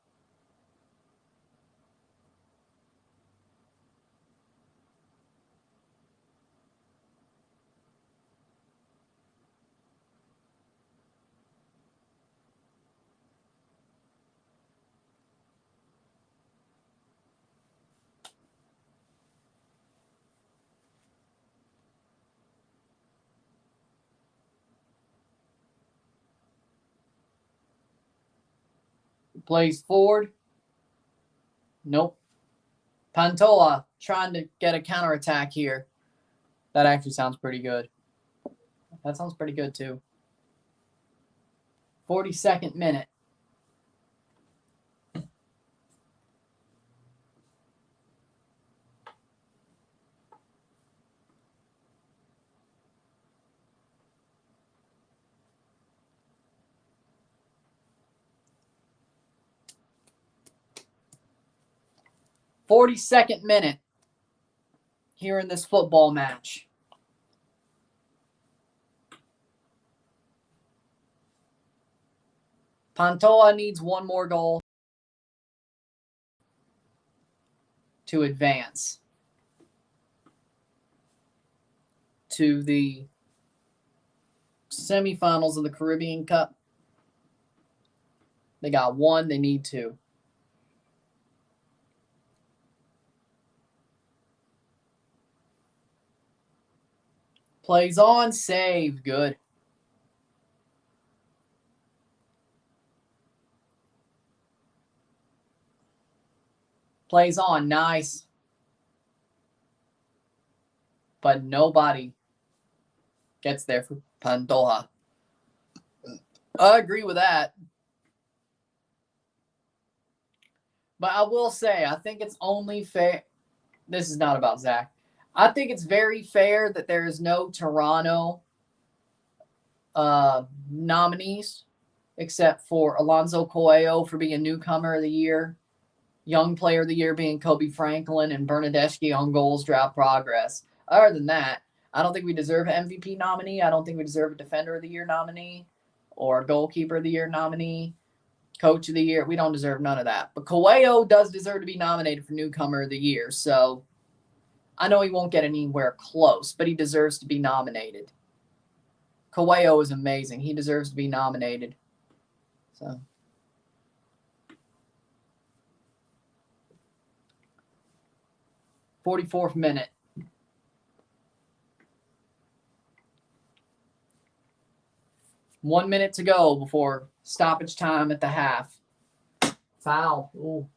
Plays forward. Nope. Pantoja trying to get a counterattack here. That actually sounds pretty good. That sounds pretty good too. 42nd minute. Minute here in this football match. Pantoja needs one more goal to advance to the semifinals of the Caribbean Cup. They got one, they need two. Plays on, save, good. Plays on, nice. But nobody gets there for Pantoja. I agree with that. But I will say, I think it's only fair. This is not about Zach. I think it's very fair that there is no Toronto nominees except for Alonso Coelho for being newcomer of the year, young player of the year being Kobe Franklin, and Bernadeschi on goals, drought, progress. Other than that, I don't think we deserve an MVP nominee. I don't think we deserve a defender of the year nominee or goalkeeper of the year nominee, coach of the year. We don't deserve none of that. But Coelho does deserve to be nominated for newcomer of the year. So I know he won't get anywhere close, but he deserves to be nominated. Coelho is amazing. He deserves to be nominated. So 44th minute. One minute to go before stoppage time at the half. Foul. Ooh.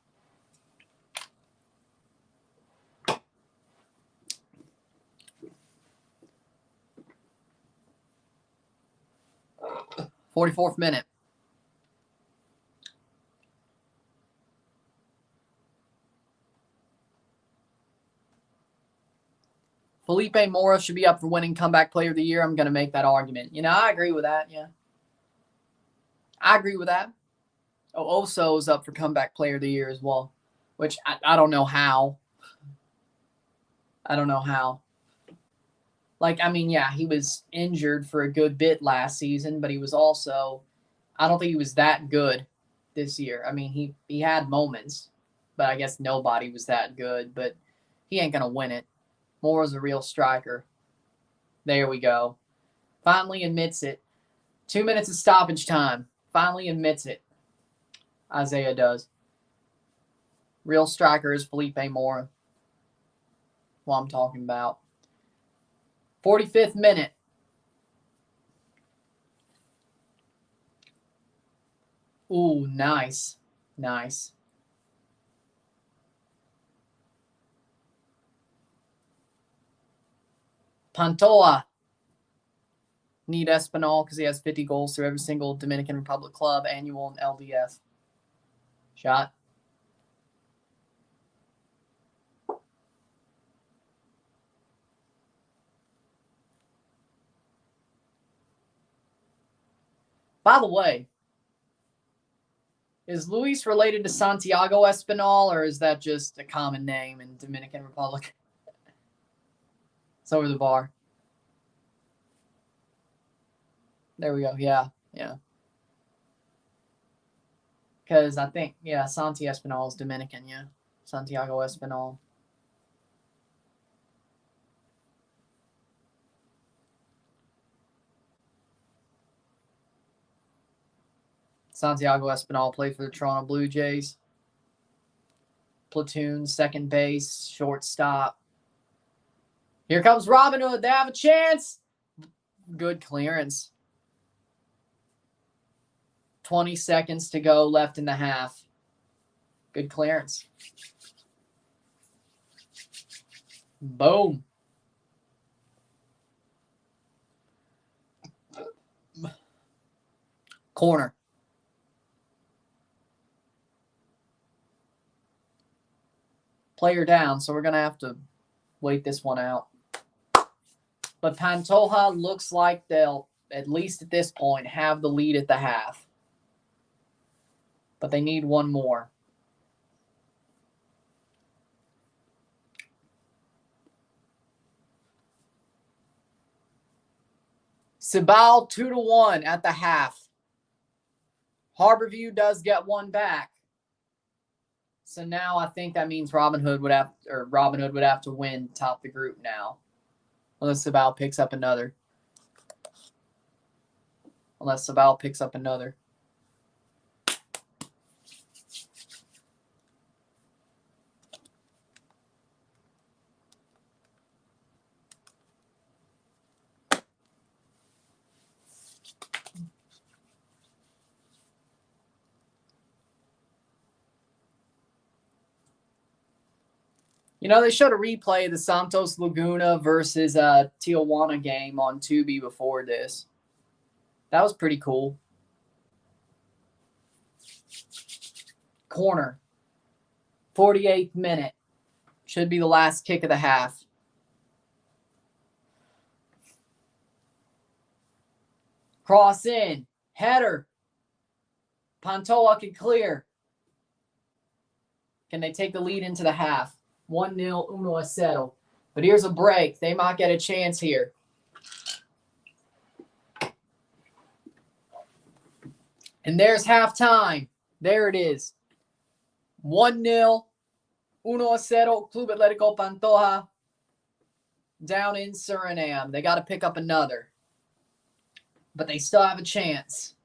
Forty-fourth minute. Felipe Mora should be up for winning comeback player of the year. I'm going to make that argument. You know, I agree with that. Yeah. I agree with that. Oh, Oso's up for comeback player of the year as well, which I don't know how. I don't know how. Like, I mean, yeah, he was injured for a good bit last season, but he was also, I don't think he was that good this year. I mean, he had moments, but I guess nobody was that good, but he ain't going to win it. Mora's a real striker. There we go. Finally admits it. 2 minutes of stoppage time. Finally admits it. Isaiah does. Real striker is Felipe Mora. What I'm talking about. 45th minute. Ooh, nice. Nice. Pantoja. Need Espinal because he has 50 goals through every single Dominican Republic club, annual, and LDF. Shot. By the way, is Luis related to Santiago Espinal, or is that just a common name in Dominican Republic? It's over the bar. There we go. Yeah, yeah. Because I think, yeah, Santi Espinal is Dominican, yeah. Santiago Espinal. Santiago Espinal played for the Toronto Blue Jays. Platoon, second base, shortstop. Here comes Robinhood. They have a chance. Good clearance. 20 seconds to go left in the half. Good clearance. Boom. Corner. Player down, so we're going to have to wait this one out. But Pantoja looks like they'll, at least at this point, have the lead at the half. But they need one more. Cibal 2-1 at the half. Harborview does get one back. So now I think that means Robinhood would have to win top the group now. Unless Cibal picks up another. You know, they showed a replay of the Santos Laguna versus Tijuana game on Tubi before this. That was pretty cool. Corner. 48th minute. Should be the last kick of the half. Cross in. Header. Pantoja can clear. Can they take the lead into the half? 1-0, 1-0. But here's a break. They might get a chance here. And there's halftime. There it is. 1-0, 1-0, Club Atlético Pantoja down in Suriname. They got to pick up another. But they still have a chance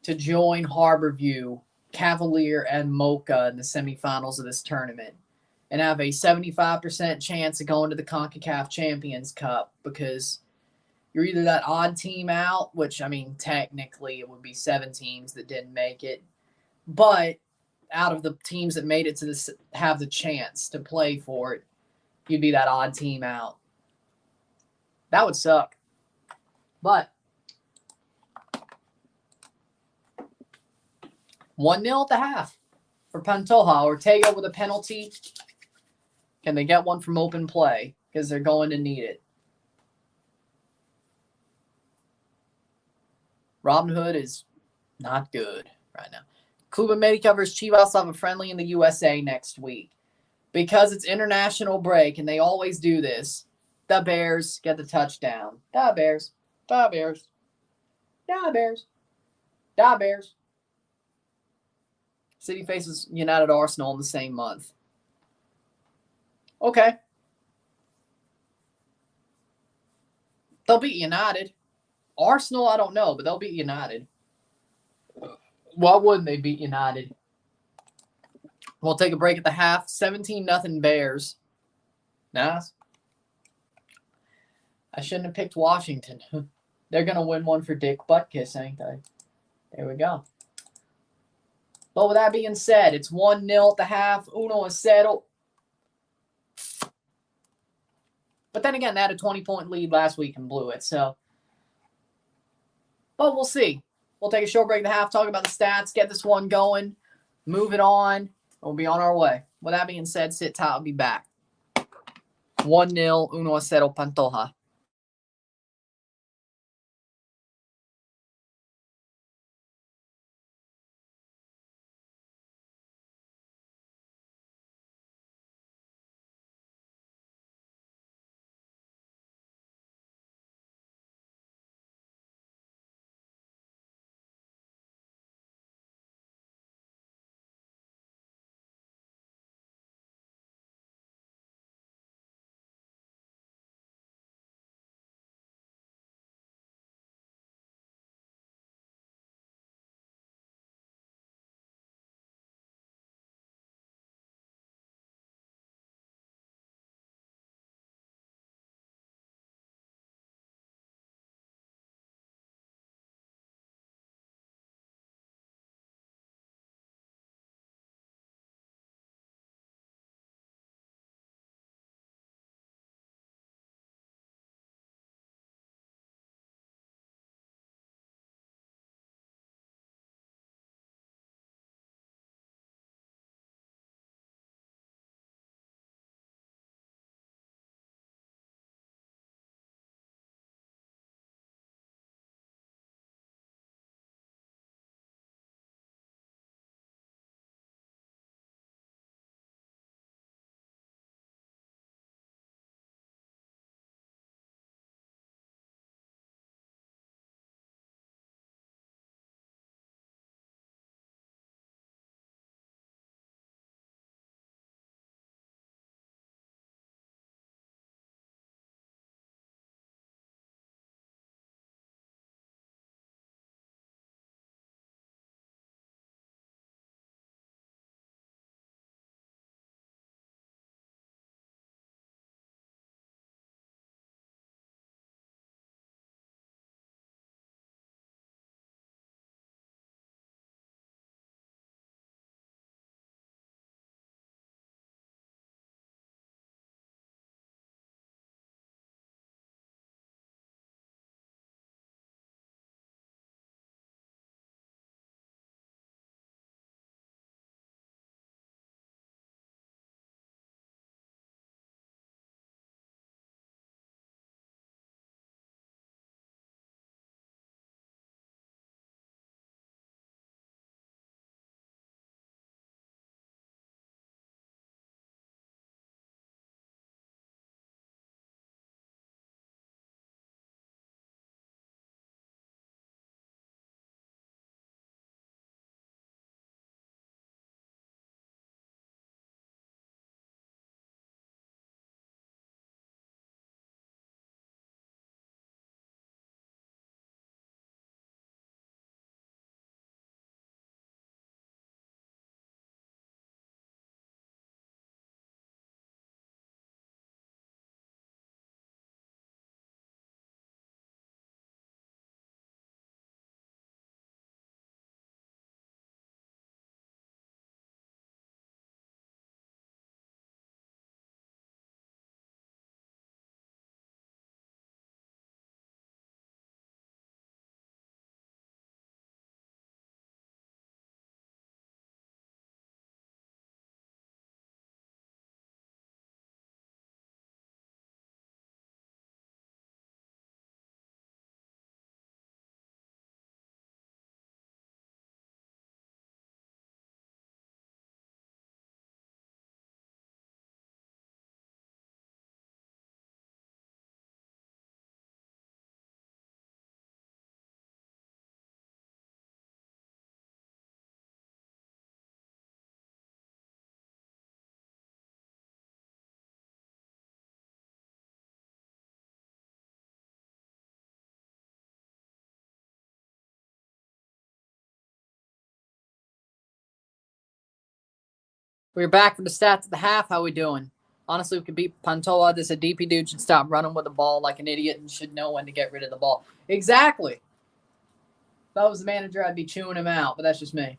to join Harborview, Cavalier, and Mocha in the semifinals of this tournament and have a 75% chance of going to the CONCACAF Champions Cup because you're either that odd team out, which, I mean, technically it would be 7 teams that didn't make it, but out of the teams that made it to this, have the chance to play for it, you'd be that odd team out. That would suck. But 1-0 at the half for Pantoja. Ortega with a penalty. Can they get one from open play? Because they're going to need it. Robinhood is not good right now. Club America versus Chivas have a friendly in the USA next week. Because it's international break, and they always do this, the Bears get the touchdown. The Bears. The Bears. The Bears. The Bears. City faces United Arsenal in the same month. Okay. They'll beat United. Arsenal, I don't know, but they'll beat United. Why wouldn't they beat United? We'll take a break at the half. 17-0 Bears. Nice. I shouldn't have picked Washington. They're going to win one for Dick Buttkiss, ain't they? There we go. But with that being said, it's 1-0 at the half. 1-0. But then again, they had a 20-point lead last week and blew it. So, but we'll see. We'll take a short break at the half, talk about the stats, get this one going, move it on. We'll be on our way. With that being said, sit tight. I'll be back. 1-0, 1-0 Pantoja. We're back for the stats at the half. How we doing? Honestly, we could beat Pantoja. This DP dude should stop running with the ball like an idiot and should know when to get rid of the ball. Exactly. If I was the manager, I'd be chewing him out, but that's just me.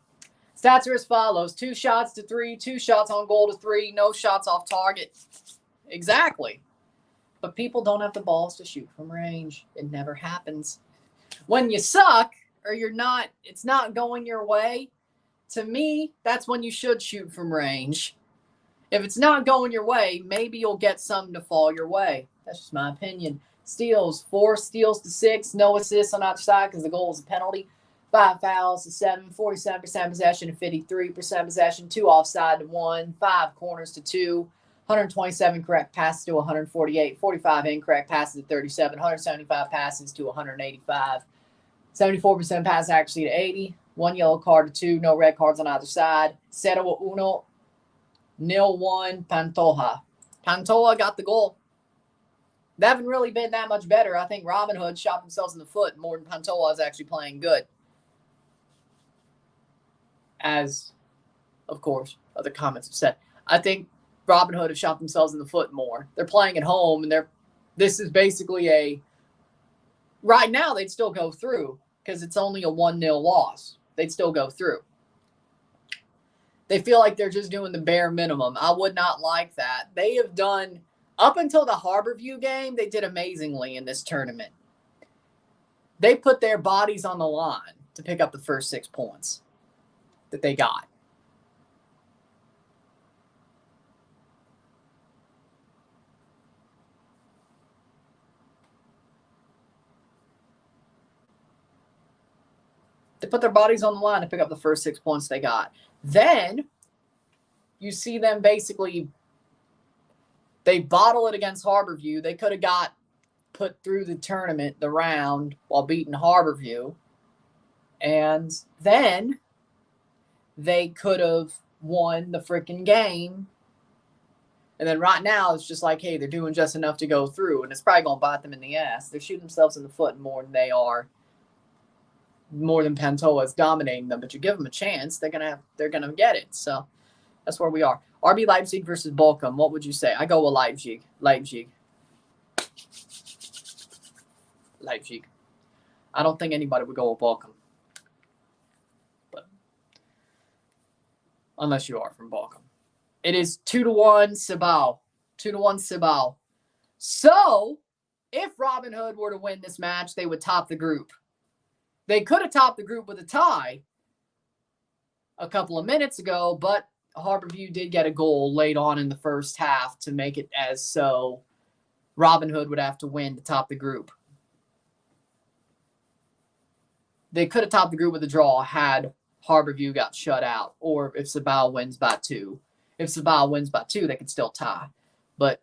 Stats are as follows. 2 shots to 3, 2 shots on goal to 3, no shots off target. Exactly. But people don't have the balls to shoot from range. It never happens. When you suck or it's not going your way, to me, that's when you should shoot from range. If it's not going your way, maybe you'll get something to fall your way. That's just my opinion. Steals, 4 steals to 6, no assists on either side because the goal is a penalty. 5 fouls to 7, 47% possession to 53% possession, 2 offside to 1, 5 corners to 2, 127 correct passes to 148, 45 incorrect passes to 37, 175 passes to 185, 74% pass accuracy to 80, 1 yellow card to 2, no red cards on either side. 0-1, 0-1, Pantoja. Pantoja got the goal. They haven't really been that much better. I think Robinhood shot themselves in the foot more than Pantoja is actually playing good. As, of course, other comments have said. I think Robinhood have shot themselves in the foot more. They're playing at home, and this is basically right now they'd still go through because it's only a 1-0 loss. They'd still go through. They feel like they're just doing the bare minimum. I would not like that. They have done, up until the Harborview game, they did amazingly in this tournament. They put their bodies on the line to pick up the first 6 points that they got. They put their bodies on the line to pick up the first 6 points they got. Then you see them basically, they bottle it against Harborview. They could have got put through the tournament, the round, while beating Harborview. And then they could have won the freaking game. And then right now, it's just like, hey, they're doing just enough to go through. And it's probably going to bite them in the ass. They're shooting themselves in the foot more than they are. More than Pantoja is dominating them. But you give them a chance, they're gonna get it. So that's where we are. RB Leipzig versus Bochum. What would you say? I go with Leipzig. Leipzig. I don't think anybody would go with Bochum. But unless you are from Bochum. It is 2-1 Cibao. 2-1 Cibao. So, if Robinhood were to win this match, they would top the group. They could have topped the group with a tie a couple of minutes ago, but Harborview did get a goal late on in the first half to make it as so Robinhood would have to win to top the group. They could have topped the group with a draw had Harborview got shut out, or if Cibao wins by 2. If Cibao wins by 2, they could still tie. But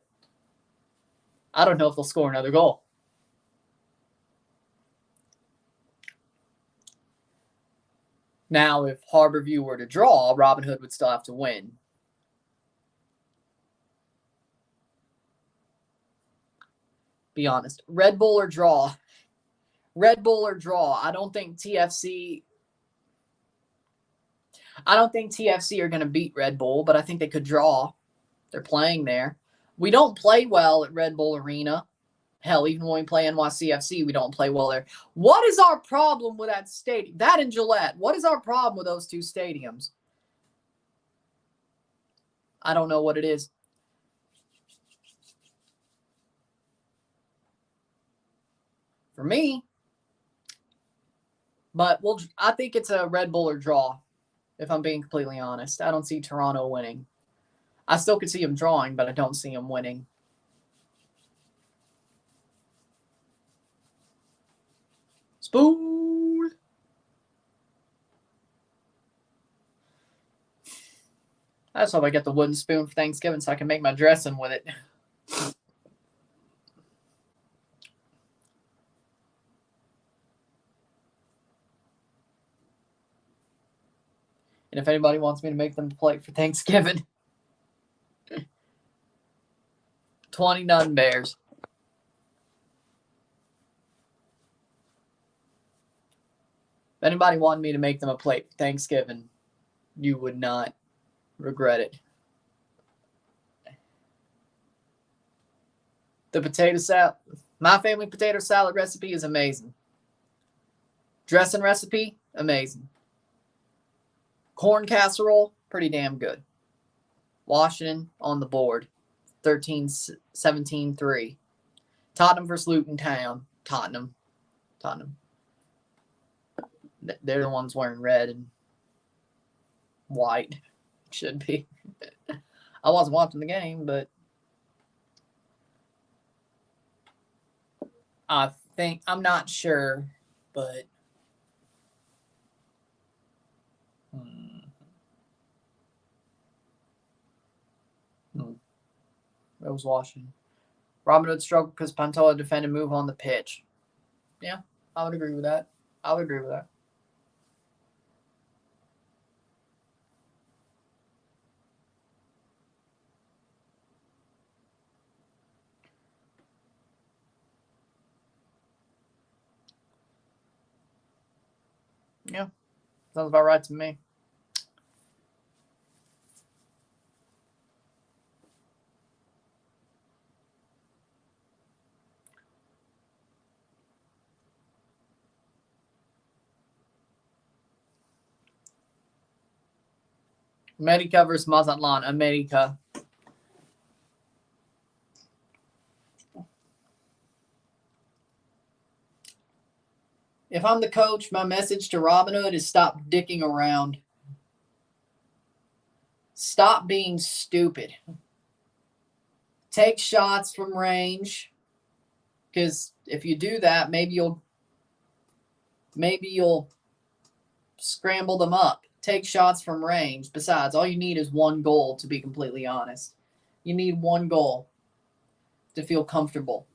I don't know if they'll score another goal. Now, if Harborview were to draw, Robinhood would still have to win. Be honest. Red Bull or draw? Red Bull or draw? I don't think TFC are going to beat Red Bull, but I think they could draw. They're playing there. We don't play well at Red Bull Arena. Hell, even when we play NYCFC, we don't play well there. What is our problem with that stadium? That and Gillette. What is our problem with those 2 stadiums? I don't know what it is. For me. But I think it's a Red Bull or draw, if I'm being completely honest. I don't see Toronto winning. I still could see them drawing, but I don't see them winning. Spoon. I just hope I get the wooden spoon for Thanksgiving so I can make my dressing with it. And if anybody wants me to make them a plate for Thanksgiving, 20 Nuttin' Bears. If anybody wanted me to make them a plate for Thanksgiving, you would not regret it. The potato salad. My family potato salad recipe is amazing. Dressing recipe, amazing. Corn casserole, pretty damn good. Washington on the board. 13-17-3. Tottenham versus Luton Town. Tottenham. They're the ones wearing red and white. Should be. I wasn't watching the game, but I think, I'm not sure, but it was Washington. Robinhood struggled because Pantoja defended move on the pitch. Yeah, I would agree with that. Yeah, sounds about right to me. America versus Mazatlan. America. If I'm the coach, my message to Robinhood is stop dicking around. Stop being stupid. Take shots from range. Because if you do that, maybe you'll scramble them up. Take shots from range. Besides, all you need is one goal, to be completely honest. You need one goal to feel comfortable.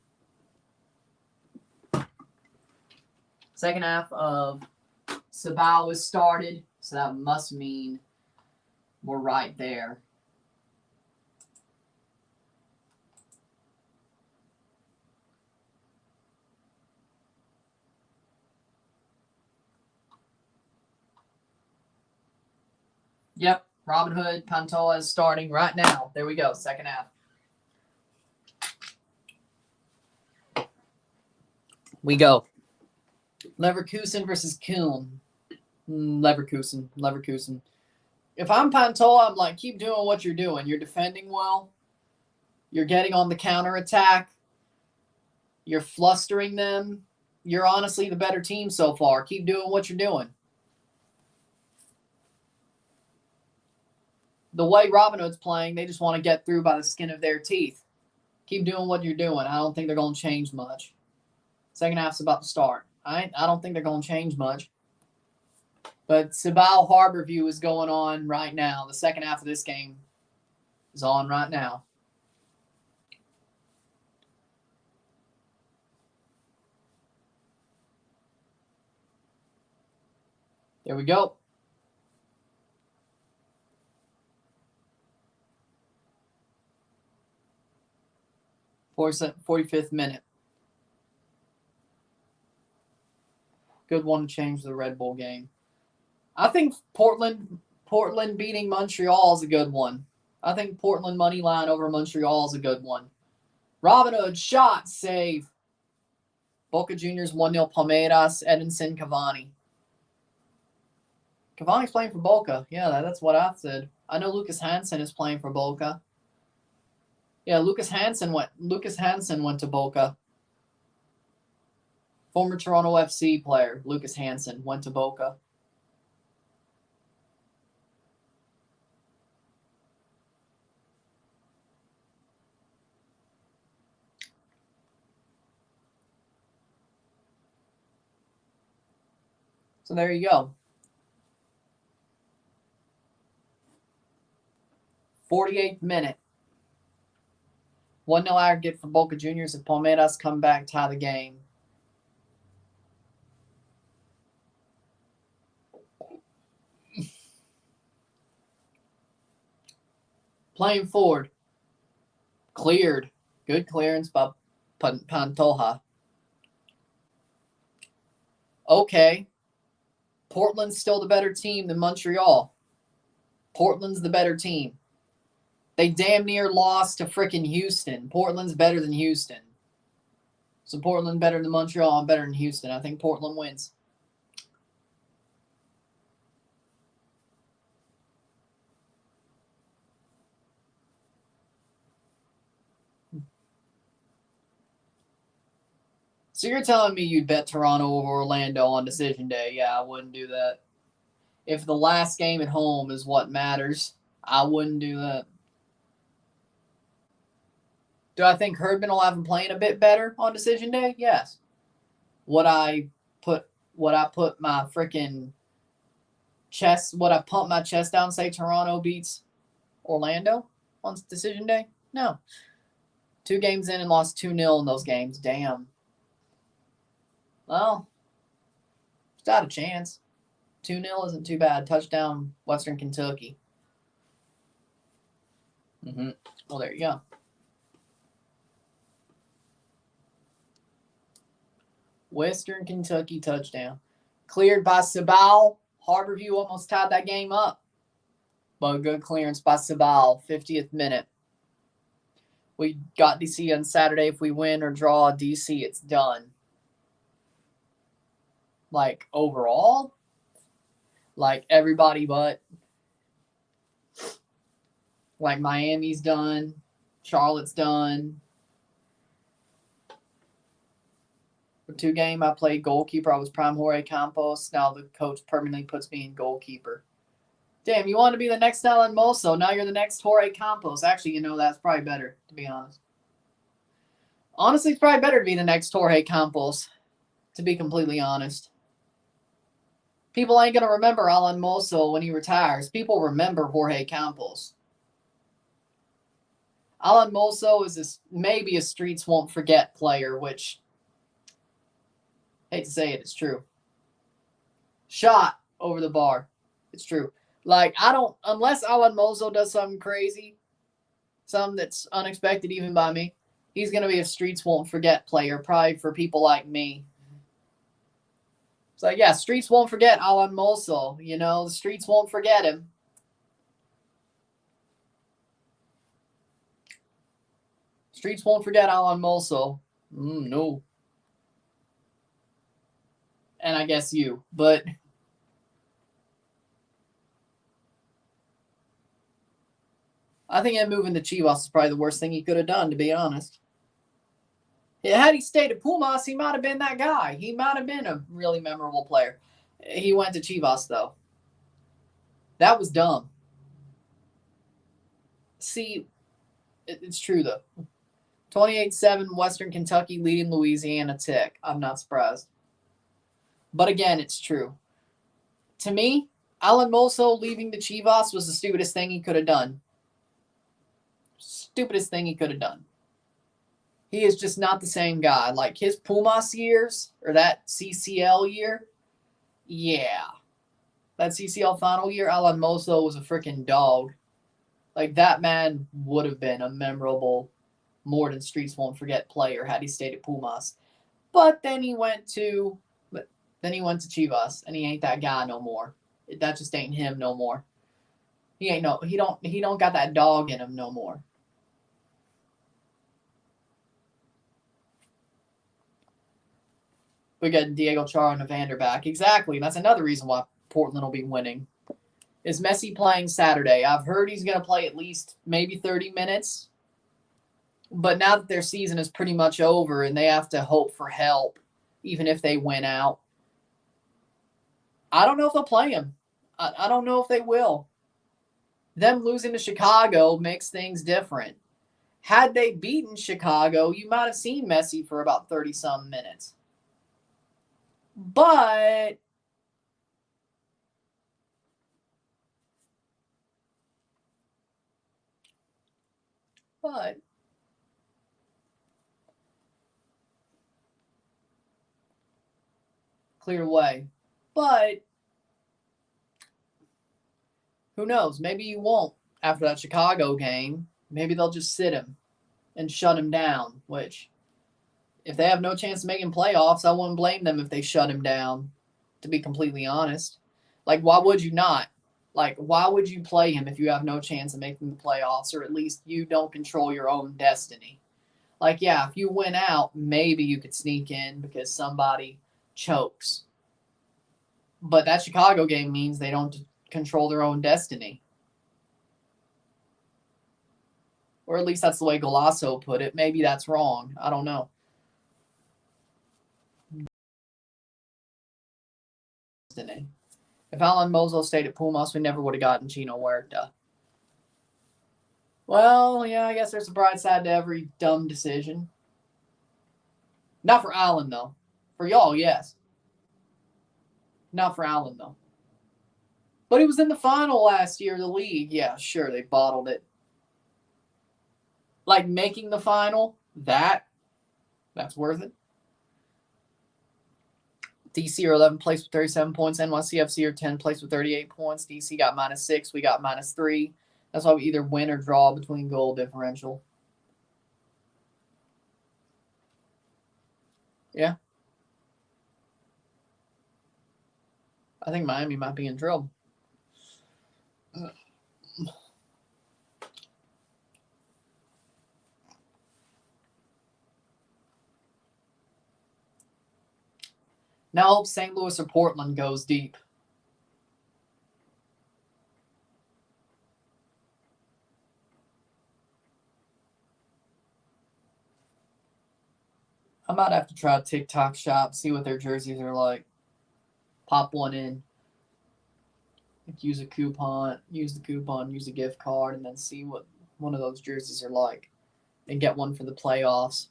Second half of Sabao is started, so that must mean we're right there. Yep, Robinhood, Pantoja is starting right now. There we go, second half. We go. Leverkusen versus Köln. Leverkusen. If I'm Pantoja, I'm like, keep doing what you're doing. You're defending well. You're getting on the counterattack. You're flustering them. You're honestly the better team so far. Keep doing what you're doing. The way Robinhood's playing, they just want to get through by the skin of their teeth. Keep doing what you're doing. I don't think they're going to change much. Second half's about to start. I don't think they're going to change much. But Sabao Harborview is going on right now. The second half of this game is on right now. There we go. .45 minute. Good one to change the Red Bull game. I think Portland beating Montreal is a good one. I think Portland money line over Montreal is a good one. Robinhood shot save. Boca Juniors 1-0 Palmeiras. Edinson Cavani. Cavani's playing for Boca. Yeah, that's what I said. I know Lucas Hansen is playing for Boca. Yeah, Lucas Hansen went to Boca. Former Toronto FC player, Lucas Hansen, went to Boca. So there you go. 48th minute. 1-0 aggregate for Boca Juniors if Palmeiras come back, tie the game. Playing forward. Cleared. Good clearance by Pantoja. Okay. Portland's still the better team than Montreal. Portland's the better team. They damn near lost to frickin' Houston. Portland's better than Houston. So Portland better than Montreal and better than Houston. I think Portland wins. So you're telling me you'd bet Toronto over Orlando on decision day? Yeah, I wouldn't do that. If the last game at home is what matters, I wouldn't do that. Do I think Herdman will have him playing a bit better on decision day? Yes. Would I put my freaking chest, would I pump my chest down and say Toronto beats Orlando on decision day? No. 2 games in and lost 2-0 in those games. Damn. Well, it's got a chance. 2-0 isn't too bad. Touchdown, Western Kentucky. Well, there you go. Western Kentucky touchdown. Cleared by Sabal. Harborview almost tied that game up. But a good clearance by Sabal, 50th minute. We got DC on Saturday. If we win or draw DC, it's done. Like, overall, like everybody but, like Miami's done, Charlotte's done. For 2 games, I played goalkeeper. I was prime Jorge Campos. Now the coach permanently puts me in goalkeeper. Damn, you want to be the next Alan Moso. Now you're the next Jorge Campos. Actually, that's probably better, to be honest. Honestly, it's probably better to be the next Jorge Campos, to be completely honest. People ain't going to remember Alan Moso when he retires. People remember Jorge Campos. Alan Moso is maybe a streets won't forget player, which, hate to say it, it's true. Shot over the bar. It's true. Like, unless Alan Moso does something crazy, something that's unexpected even by me, he's going to be a streets won't forget player, probably for people like me. So, yeah, streets won't forget Alan Moso. The streets won't forget him. Streets won't forget Alan Moso. No. And I guess you. But I think him moving to Chivas is probably the worst thing he could have done, to be honest. Had he stayed at Pumas, he might have been that guy. He might have been a really memorable player. He went to Chivas, though. That was dumb. See, it's true, though. 28-7 Western Kentucky leading Louisiana Tech. I'm not surprised. But again, it's true. To me, Alan Moso leaving the Chivas was the stupidest thing he could have done. Stupidest thing he could have done. He is just not the same guy. Like his Pumas years, or that CCL year, yeah. That CCL final year, Alan Moso was a freaking dog. Like that man would have been a memorable, more than streets won't forget player had he stayed at Pumas. But then he went to Chivas, and he ain't that guy no more. That just ain't him no more. He don't got that dog in him no more. We got Diego Chara and Evander back. Exactly. That's another reason why Portland will be winning. Is Messi playing Saturday? I've heard he's going to play at least maybe 30 minutes. But now that their season is pretty much over and they have to hope for help, even if they win out, I don't know if they'll play him. I don't know if they will. Them losing to Chicago makes things different. Had they beaten Chicago, you might have seen Messi for about 30-some minutes. But clear away. But who knows? Maybe you won't after that Chicago game. Maybe they'll just sit him and shut him down, which if they have no chance of making playoffs, I wouldn't blame them if they shut him down, to be completely honest. Like, why would you not? Like, why would you play him if you have no chance of making the playoffs, or at least you don't control your own destiny? Like, yeah, if you win out, maybe you could sneak in because somebody chokes. But that Chicago game means they don't control their own destiny. Or at least that's the way Golasso put it. Maybe that's wrong. I don't know. If Alan Mozo stayed at Pumas, we never would have gotten Chino Huerta. Well, yeah, I guess there's a bright side to every dumb decision. Not for Alan, though. For y'all, yes. Not for Alan, though. But he was in the final last year of the league. Yeah, sure, they bottled it. Like making the final, that's worth it. DC are 11th place with 37 points. NYCFC are 10th place with 38 points. DC got -6. We got -3. That's why we either win or draw between goal differential. Yeah. I think Miami might be in trouble. Now I hope St. Louis or Portland goes deep. I might have to try a TikTok shop, see what their jerseys are like. Pop one in. Use a coupon, use the coupon, use a gift card, and then see what one of those jerseys are like. And get one for the playoffs.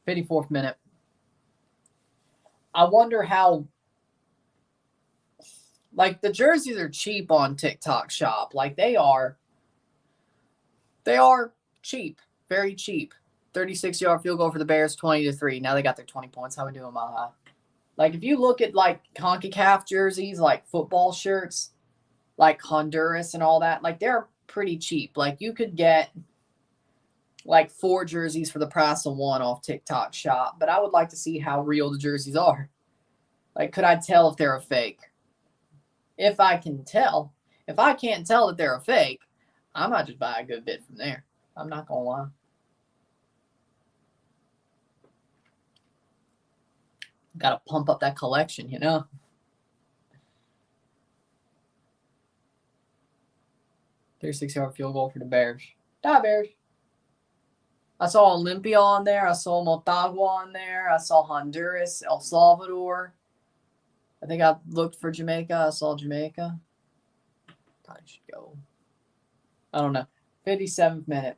'54th minute. I wonder how, like, the jerseys are cheap on TikTok shop. Like, they are cheap, very cheap. 36-yard field goal for the Bears, 20-3. Now they got their 20 points. How we doing, Mile High? Like, if you look at, like, CONCACAF jerseys, like football shirts, like Honduras and all that, like, they're pretty cheap. Like, you could get, like, 4 jerseys for the price of 1 off TikTok shop. But I would like to see how real the jerseys are. Like, could I tell if they're a fake? If I can tell. If I can't tell that they're a fake, I might just buy a good bit from there. I'm not going to lie. Got to pump up that collection, you know? .36-yard field goal for the Bears. Die, Bears. I saw Olympia on there. I saw Motagua on there. I saw Honduras, El Salvador. I think I looked for Jamaica. I saw Jamaica. Probably should go. I don't know. 57th minute.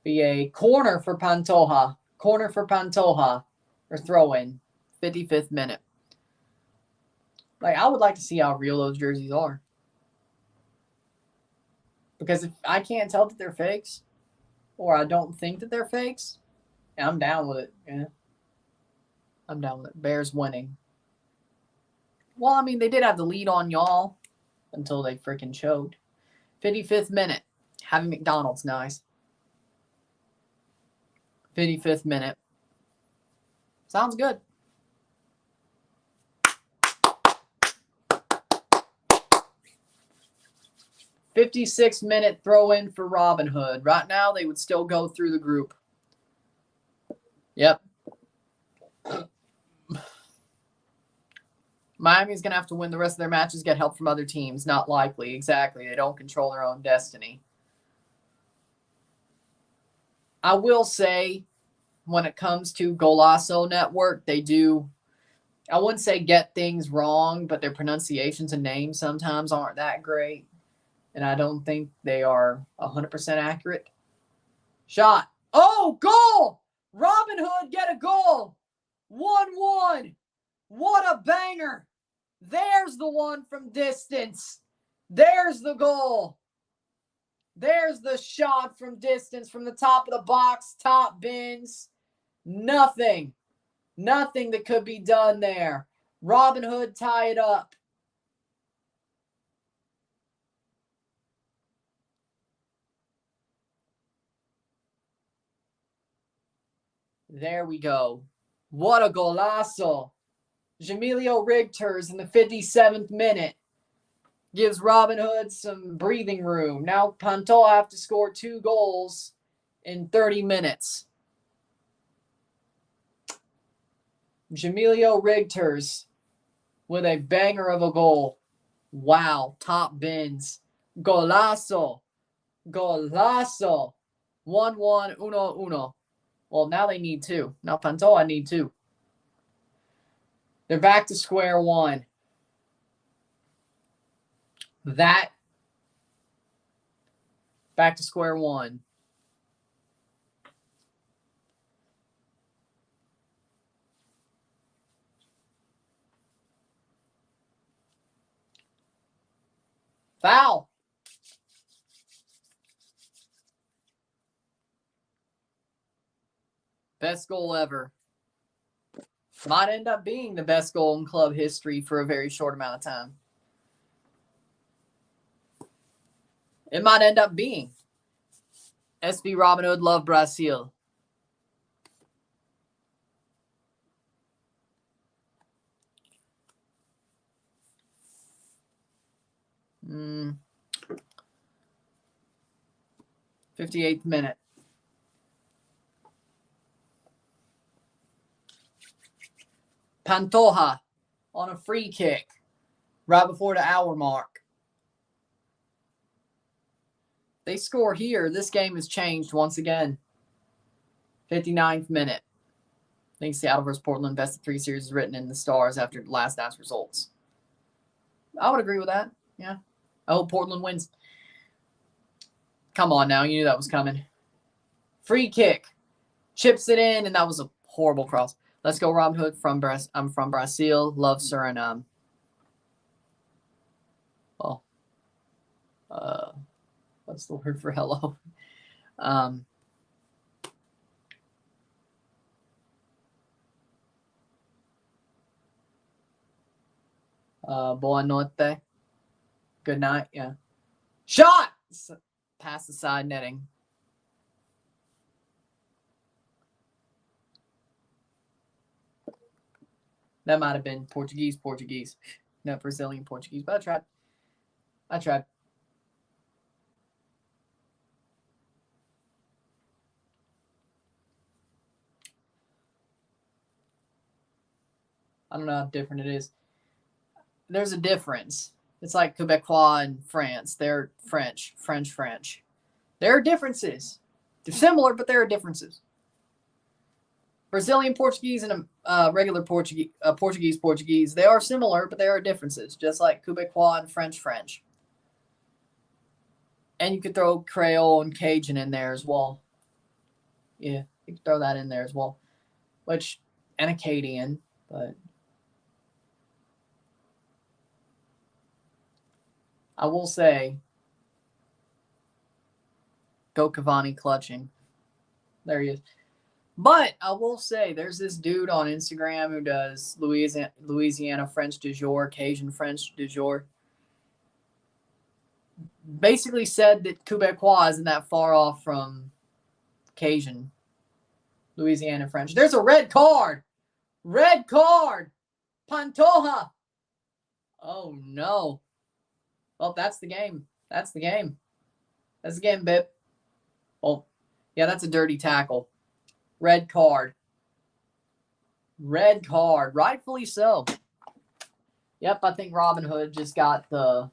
Be a corner for Pantoja. Corner for Pantoja. Or throw in. 55th minute. Like, I would like to see how real those jerseys are. Because if I can't tell that they're fakes, or I don't think that they're fakes, I'm down with it. Yeah. I'm down with it. Bears winning. Well, I mean, they did have the lead on y'all until they freaking choked. 55th minute. Having McDonald's nice. 55th minute. Sounds good. .56-minute throw-in for Robinhood. Right now, they would still go through the group. Yep. Miami's going to have to win the rest of their matches, get help from other teams. Not likely. Exactly. They don't control their own destiny. I will say, when it comes to Golasso Network, they do, I wouldn't say get things wrong, but their pronunciations and names sometimes aren't that great. And I don't think they are 100% accurate. Shot. Oh, goal! Robinhood get a goal. 1-1. What a banger. There's the one from distance. There's the goal. There's the shot from distance from the top of the box, top bins. Nothing that could be done there. Robinhood tie it up. There we go. What a golazo. Jamilio Rigters in the 57th minute gives Robinhood some breathing room. Now Pantoja have to score 2 goals in 30 minutes. Jamilio Rigters with a banger of a goal. Wow, top bins. Golazo. Golazo. 1-1, 1-1. Well, now they need 2. Now Pantoja need 2. They're back to square one. Back to square one. Foul. Best goal ever. Might end up being the best goal in club history for a very short amount of time. It might end up being. SV Robinhood love Brazil. Mm. 58th minute. Pantoja on a free kick right before the hour mark. They score here. This game has changed once again. 59th minute. I think Seattle vs. Portland best of 3 series is written in the stars after last night's results. I would agree with that. Yeah. I hope Portland wins. Come on now. You knew that was coming. Free kick. Chips it in, and that was a horrible cross. Let's go, Robinhood. I'm from Brazil. Love Suriname. Well, what's the word for hello? Boa noite. Good night. Yeah. Shot! Past the side netting. That might have been Portuguese. No, Brazilian Portuguese, but I tried. I don't know how different it is. There's a difference. It's like Quebecois and France. They're French. There are differences. They're similar, but there are differences. Brazilian Portuguese and regular Portuguese, they are similar, but there are differences, just like Quebecois and French. And you could throw Creole and Cajun in there as well. Yeah, you could throw that in there as well. And Acadian, but I will say, go Cavani clutching. There he is. But I will say, there's this dude on Instagram who does Louisiana French du jour, Cajun French du jour. Basically said that Quebecois isn't that far off from Cajun, Louisiana French. There's a red card. Red card. Pantoja. Oh, no. Well, that's the game. That's the game, Bip. Oh, yeah, that's a dirty tackle. Red card. Rightfully so. Yep, I think Robinhood just got a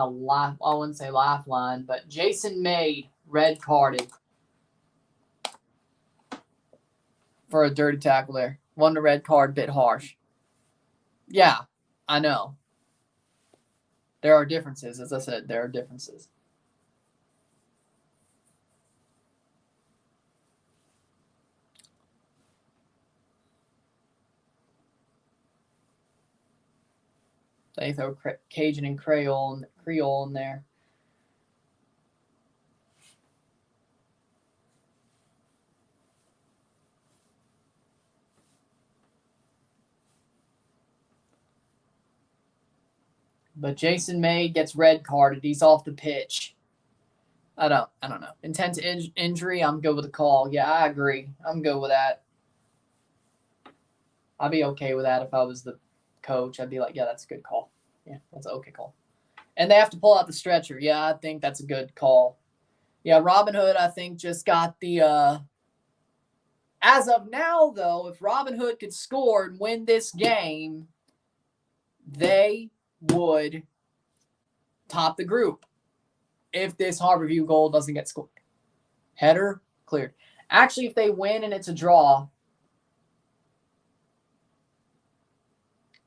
laugh. I wouldn't say laugh line, but Jason Maid red carded for a dirty tackle there. Won the red card, bit harsh. Yeah, I know. There are differences. As I said, there are differences. They throw Cajun and Creole in there. But Jason Maid gets red carded. He's off the pitch. I don't know. Intense injury, I'm good with the call. Yeah, I agree. I'm good with that. I'd be okay with that if I was the coach. I'd be like, yeah, that's a good call. Yeah, that's an okay call. And they have to pull out the stretcher. Yeah, I think that's a good call. Yeah, Robinhood, I think, just got the as of now, though, if Robinhood could score and win this game, they would top the group if this Harborview goal doesn't get scored. Header, cleared. Actually, if they win and it's a draw,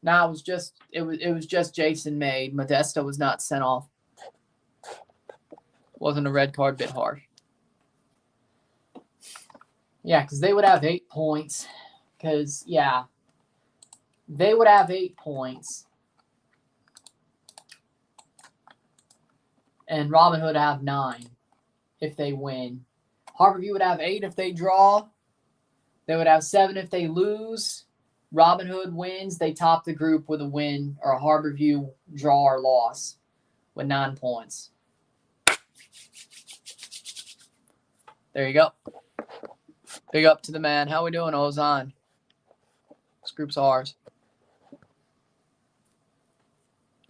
no, it was just Jason made. Modesto was not sent off. Wasn't a red card, bit harsh. Yeah, because they would have 8 points. Because, yeah, they would have 8 points. And Robinhood would have 9 if they win. Harborview would have 8 if they draw. They would have 7 if they lose. Robinhood wins. They top the group with a win or a Harborview draw or loss with 9 points. There you go. Big up to the man. How we doing, Ozan? This group's ours.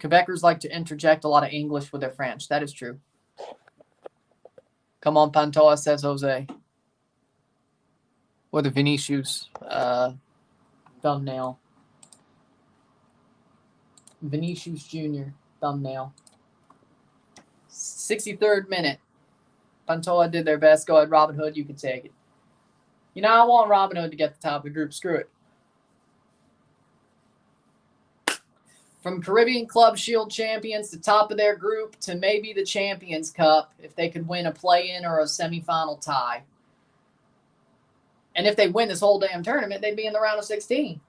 Quebecers like to interject a lot of English with their French. That is true. Come on, Pantoja, says Jose. Or the Vinicius thumbnail. Vinicius Jr. thumbnail. 63rd minute. Pantoja did their best. Go ahead, Robinhood. You can take it. You know, I want Robinhood to get the top of the group. Screw it. From Caribbean Club Shield champions to top of their group to maybe the Champions Cup if they could win a play-in or a semifinal tie. And if they win this whole damn tournament, they'd be in the round of 16.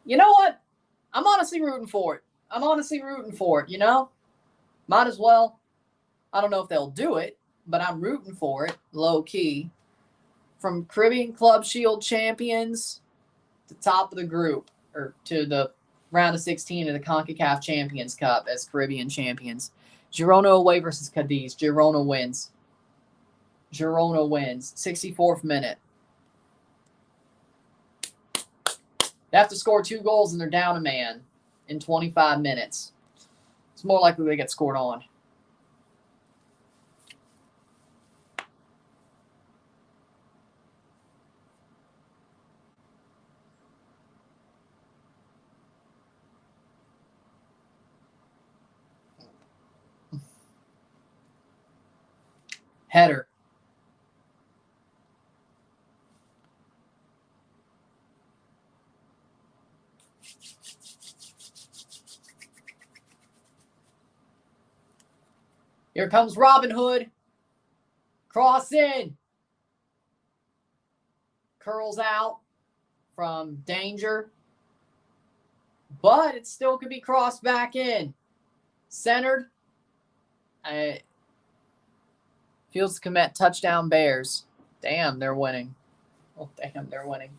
You know what? I'm honestly rooting for it. You know? Might as well. I don't know if they'll do it, but I'm rooting for it, low-key. From Caribbean Club Shield champions to top of the group, or to the round of 16 of the CONCACAF Champions Cup as Caribbean champions. Girona away versus Cadiz. Girona wins. 64th minute. They have to score 2 goals and they're down a man in 25 minutes. It's more likely they get scored on. Header. Here comes Robinhood. Cross in. Curls out from danger. But it still could be crossed back in. Centered. Fields commit touchdown Bears. Damn, they're winning. Oh, damn, they're winning.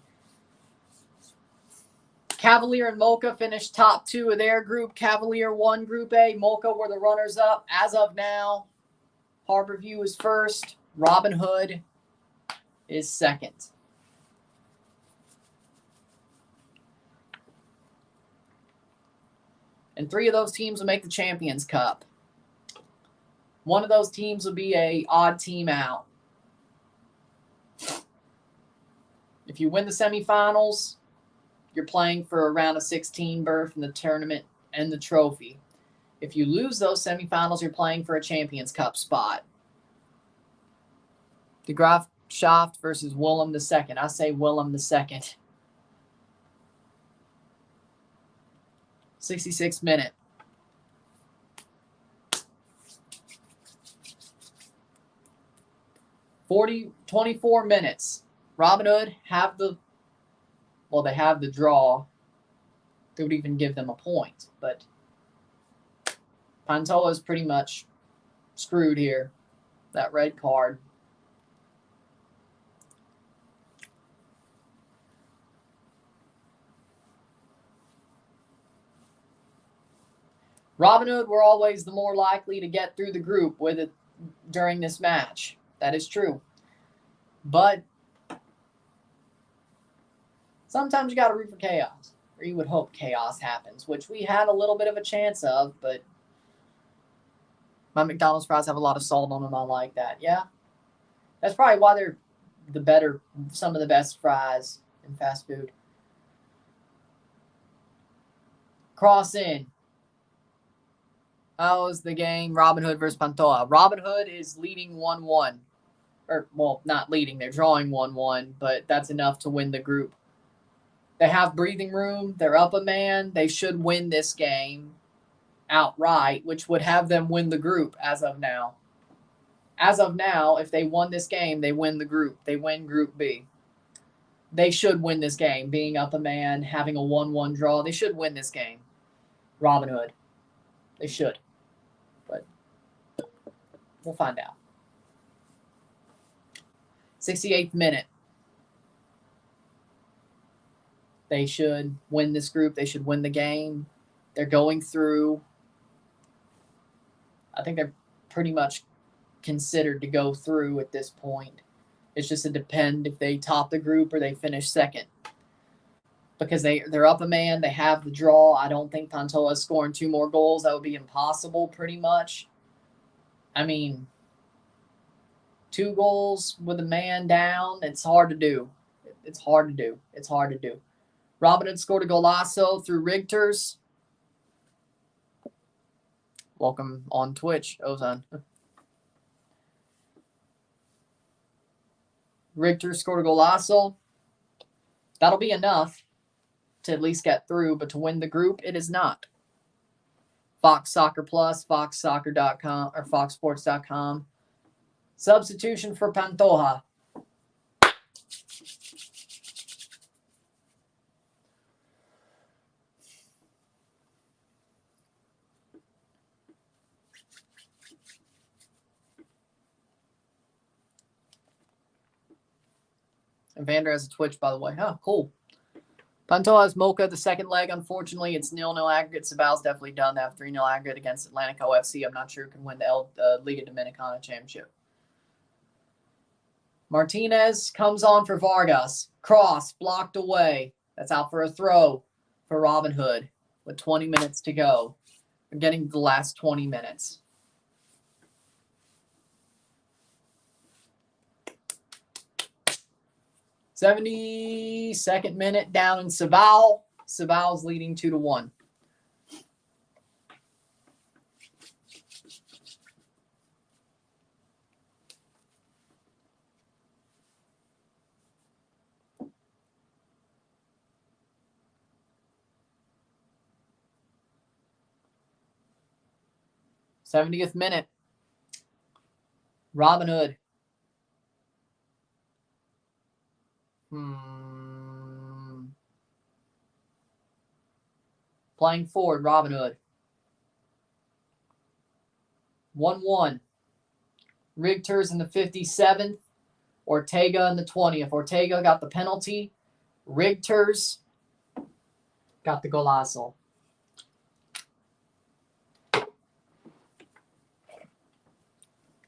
Cavalier and Mocha finished top 2 of their group. Cavalier won Group A. Mocha were the runners-up. As of now, Harborview is first. Robinhood is second. And 3 of those teams will make the Champions Cup. One of those teams will be a odd team out. If you win the semifinals, you're playing for a round of 16 berth in the tournament and the trophy. If you lose those semifinals, you're playing for a Champions Cup spot. De Graaf Schaft versus Willem II. I say Willem II. 66th minute. They have 24 minutes. Robinhood have the draw. They would even give them a point, but Pantoja is pretty much screwed here. That red card. Robinhood were always the more likely to get through the group with it during this match. That is true. But sometimes you got to root for chaos, or you would hope chaos happens, which we had a little bit of a chance of, but my McDonald's fries have a lot of salt on them. I like that. Yeah. That's probably why they're some of the best fries in fast food. Cross in. How's the game? Robinhood versus Pantoja. Robinhood is leading 1-1. Or, well, not leading. They're drawing 1-1, but that's enough to win the group. They have breathing room. They're up a man. They should win this game outright, which would have them win the group as of now. As of now, if they won this game, they win the group. They win Group B. They should win this game. Being up a man, having a 1-1 draw, they should win this game. Robinhood. They should. But we'll find out. 68th minute. They should win this group. They should win the game. They're going through. I think they're pretty much considered to go through at this point. It's just a depend if they top the group or they finish second. Because they're up a man. They have the draw. I don't think Pantoja is scoring 2 more goals. That would be impossible pretty much. I mean, 2 goals with a man down, it's hard to do. It's hard to do. It's hard to do. Robinhood scored a golazo through Rigters. Welcome on Twitch, Ozan. Richter scored a golazo. That'll be enough to at least get through, but to win the group, it is not. Fox Soccer Plus, foxsoccer.com, or foxsports.com. Substitution for Pantoja. And Vander has a Twitch, by the way. Huh, cool. Pantoja has Mocha the second leg. Unfortunately, it's 0-0 aggregate. Sabal's definitely done that. 3-0 aggregate against Atlético FC. I'm not sure who can win the Liga Dominicana Championship. Martinez comes on for Vargas. Cross blocked away. That's out for a throw for Robinhood with 20 minutes to go. We're getting the last 20 minutes. '72nd minute down in Sabal. Sabal's leading 2-1. '70th minute. Robinhood. Playing forward, Robinhood. 1-1. Rigters in the 57th. Ortega in the 20th. Ortega got the penalty. Rigters got the golazo.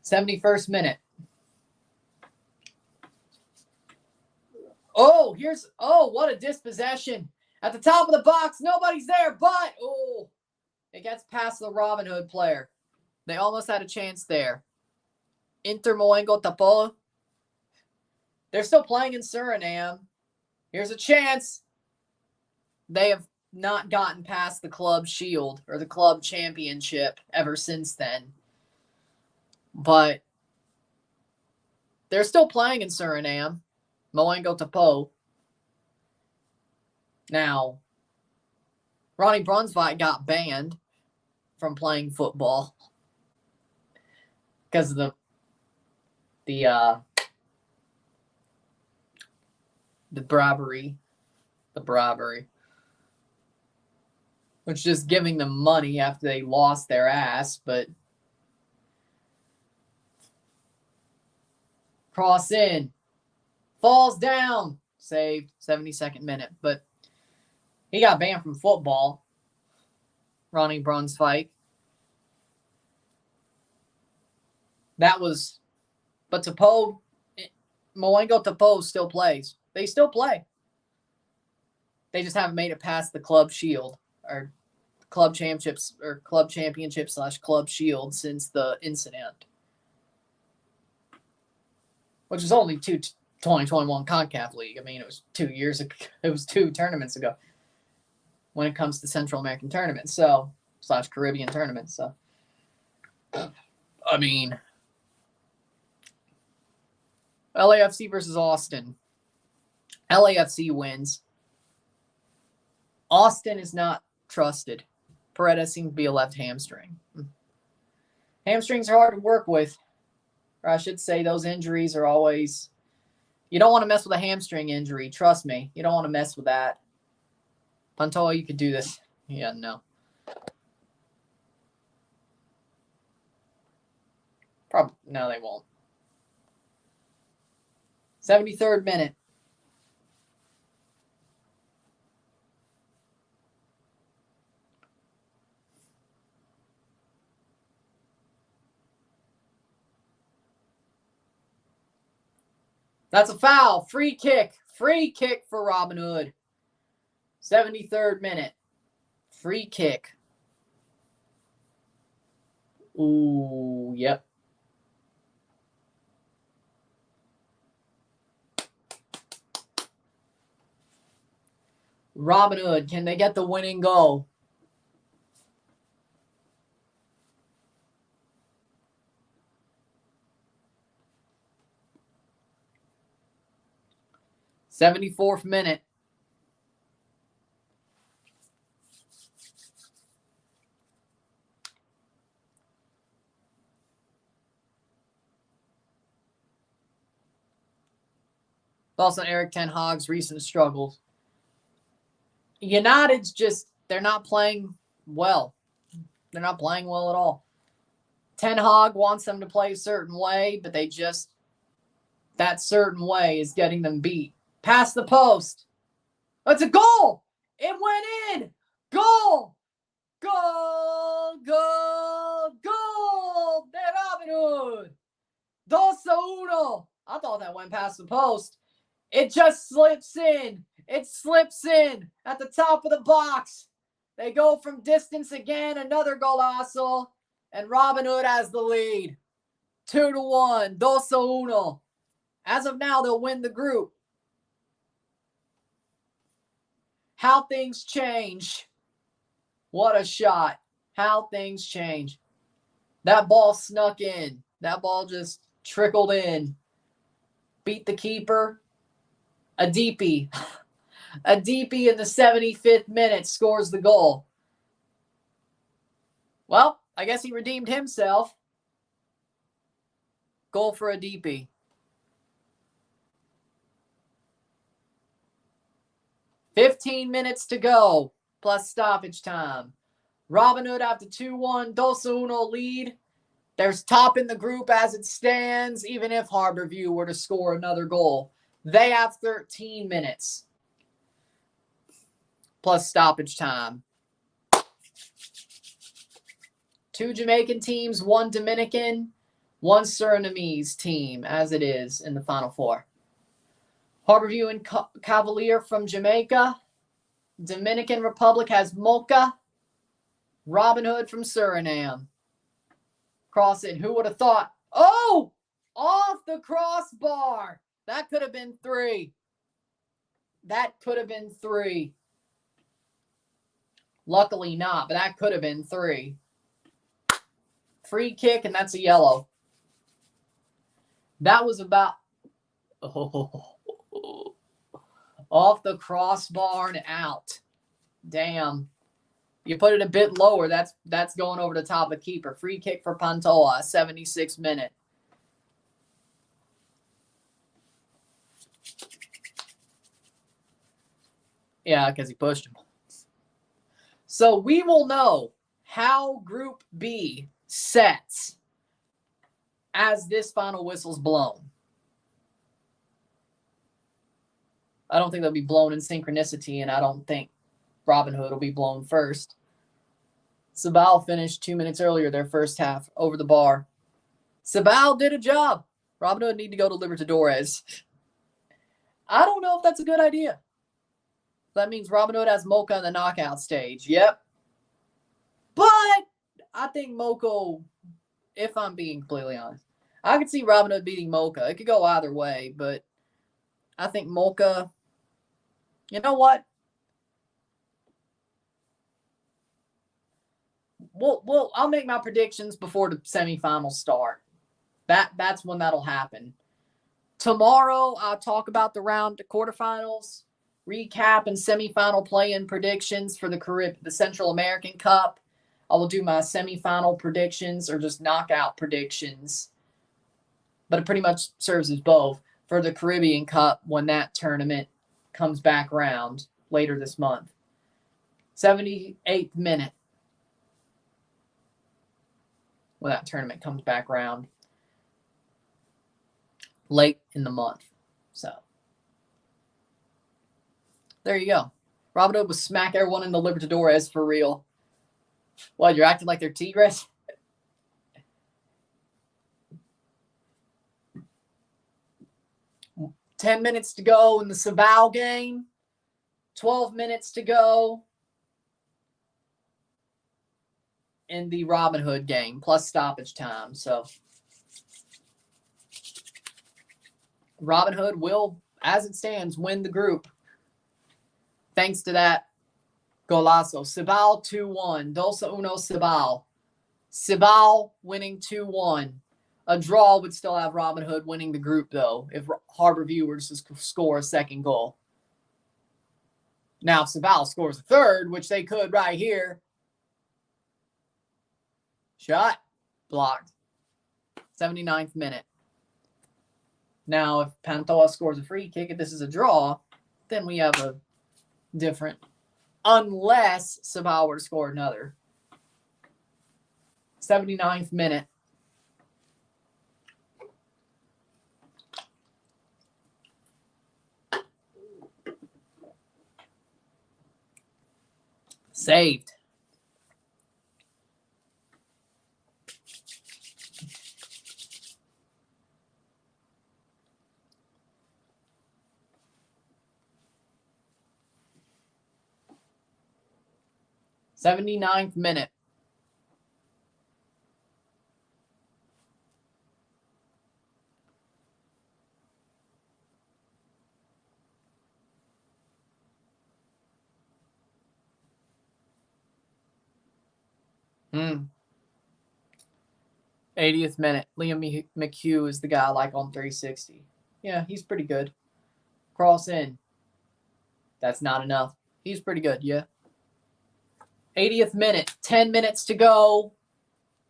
'71st minute. What a dispossession. At the top of the box, nobody's there, but, it gets past the Robinhood player. They almost had a chance there. Inter Moengo tapó. They're still playing in Suriname. Here's a chance. They have not gotten past the club shield or the club championship ever since then. But they're still playing in Suriname. Moengo tapó. Now, Ronnie Brunsvik got banned from playing football because of the bribery. The bribery. Which is giving them money after they lost their ass, but cross in. Falls down. Saved. 72nd minute. But he got banned from football. Ronnie Brunsvik. That was, but Tapo, Moengo Tapo still plays. They still play. They just haven't made it past the club shield or club championships or club championship / club shield since the incident, which is only 2021 CONCACAF League. I mean, it was 2 years ago. It was 2 tournaments ago when it comes to Central American tournaments, so / Caribbean tournaments. So, I mean, LAFC versus Austin. LAFC wins. Austin is not trusted. Paredes seems to be a left hamstring. Hamstrings are hard to work with. Or I should say those injuries are always... You don't want to mess with a hamstring injury. Trust me. You don't want to mess with that. Pantoja, you could do this. Yeah, no. Probably. No, they won't. 73rd minute. That's a foul. Free kick. Free kick for Robinhood. 73rd minute. Free kick. Ooh, yep. Robinhood, can they get the winning goal? '74th minute. Also, Eric Ten Hag's recent struggles. United's just, they're not playing well. They're not playing well at all. Ten Hag wants them to play a certain way, but they just, that certain way is getting them beat. Past the post. It's a goal. It went in. Goal. Goal. Goal. Goal. De Robinhood. 2-1. I thought that went past the post. It just slips in. It slips in at the top of the box. They go from distance again. Another golazo. And Robinhood has the lead. 2-1. 2-1. As of now, they'll win the group. How things change. What a shot. How things change. That ball snuck in. That ball just trickled in. Beat the keeper. Adipi. Adipi in the 75th minute scores the goal. Well, I guess he redeemed himself. Goal for Adipi. 15 minutes to go, plus stoppage time. Robinhood after 2-1, 2-1 lead. There's top in the group as it stands, even if Harborview were to score another goal. They have 13 minutes, plus stoppage time. 2 Jamaican teams, 1 Dominican, 1 Surinamese team, as it is in the Final Four. Harborview and Cavalier from Jamaica. Dominican Republic has Mocha. Robinhood from Suriname. Cross it. Who would have thought? Oh! Off the crossbar. That could have been 3. That could have been 3. Luckily not, but that could have been 3. Free kick, and that's a yellow. That was about... Oh. Off the crossbar and out. Damn. You put it a bit lower, that's going over the top of keeper. Free kick for Pantoja, 76th minute. Yeah, because he pushed him. So we will know how Group B sets as this final whistle's blown. I don't think they'll be blown in synchronicity, and I don't think Robinhood will be blown first. Sabal finished 2 minutes earlier their first half over the bar. Sabal did a job. Robinhood need to go to Libertadores. I don't know if that's a good idea. That means Robinhood has Mocha in the knockout stage. Yep. But I think Mocha, if I'm being completely honest, I could see Robinhood beating Mocha. It could go either way, but I think Mocha, you know what? I'll make my predictions before the semifinals start. That's when that'll happen. Tomorrow, I'll talk about the quarterfinals, recap, and semifinal play-in predictions for the Central American Cup. I will do my semifinal predictions or just knockout predictions, but it pretty much serves as both for the Caribbean Cup when that tournament comes back around later this month. 78th minute when that tournament comes back around late in the month. So there you go. Robinhood will smack everyone in the Libertadores for real. What, you're acting like they're Tigres? $10 minutes to go in the Sabal game. 12 minutes to go in the Robinhood game, plus stoppage time. So Robinhood will, as it stands, win the group. Thanks to that golazo. Sabal 2-1. Dosa uno Sabal. Sabal winning 2-1. A draw would still have Robinhood winning the group, though, if Harborview were to score a second goal. Now, if Sabal scores a third, which they could right here, shot blocked. 79th minute. Now, if Pantoja scores a free kick, if this is a draw, then we have a different, unless Sabal were to score another. 79th minute. Saved. '79th minute. Hmm. 80th minute. Liam McHugh is the guy I like on 360. Yeah, he's pretty good. Cross in. That's not enough. He's pretty good, yeah. 80th minute. 10 minutes to go.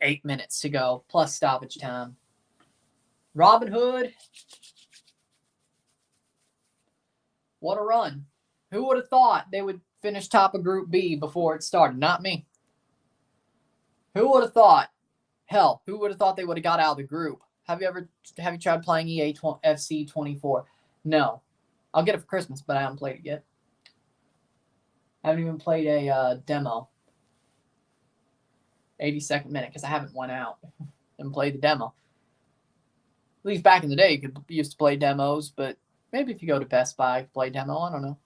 8 minutes to go, plus stoppage time. Robinhood. What a run. Who would have thought they would finish top of Group B before it started? Not me. Who would have thought? Hell, who would have thought they would have got out of the group? Have you tried playing FC 24? No. I'll get it for Christmas, but I haven't played it yet. I haven't even played a demo. 82nd minute, because I haven't went out and played the demo. At least back in the day, you used to play demos, but maybe if you go to Best Buy, play demo. I don't know.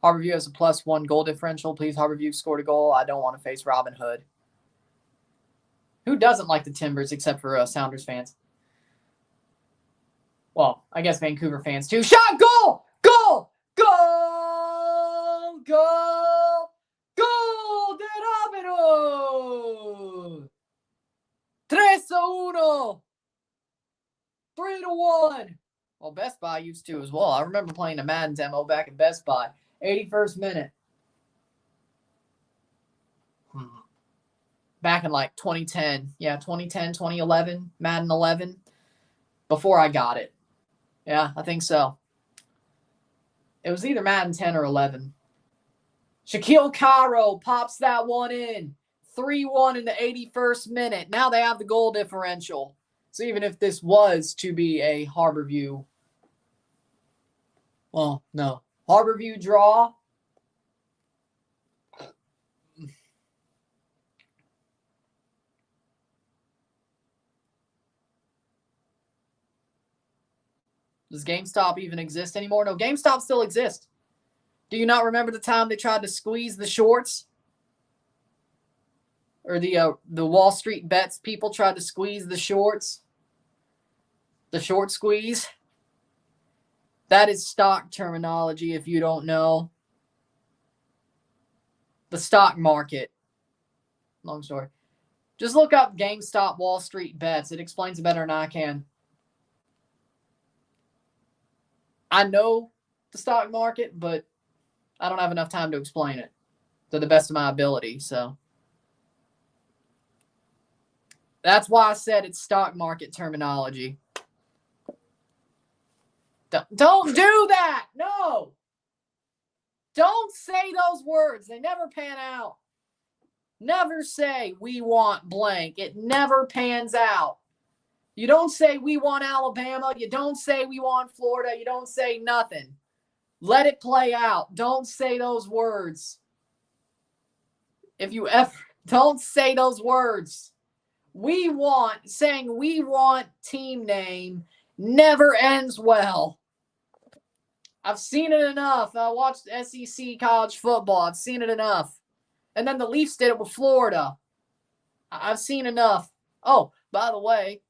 Harborview has a +1 goal differential. Please, Harborview scored a goal. I don't want to face Robinhood. Who doesn't like the Timbers except for Sounders fans? Well, I guess Vancouver fans too. Shot! Goal! Goal! Goal! Goal! Goal de Robinhood! 3-1! 3-1! Well, Best Buy used to as well. I remember playing a Madden demo back at Best Buy. 81st minute. Back in like 2010. Yeah, 2010, 2011, Madden 11. Before I got it. Yeah, I think so. It was either Madden 10 or 11. Shaquille Cairo pops that one in. 3-1 in the 81st minute. Now they have the goal differential. So even if this was to be a Harborview, well, no. Harborview draw. Does GameStop even exist anymore? No, GameStop still exists. Do you not remember the time they tried to squeeze the shorts? Or the Wall Street bets people tried to squeeze the shorts? The short squeeze? That is stock terminology if you don't know. The stock market. Long story. Just look up GameStop Wall Street bets. It explains it better than I can. I know the stock market, but I don't have enough time to explain it to the best of my ability. So that's why I said it's stock market terminology. Don't do that. No. Don't say those words. They never pan out. Never say we want blank. It never pans out. You don't say we want Alabama. You don't say we want Florida. You don't say nothing. Let it play out. Don't say those words. If you ever, don't say those words. Saying we want team name never ends well. I've seen it enough. I watched SEC college football. I've seen it enough. And then the Leafs did it with Florida. I've seen enough. Oh, by the way,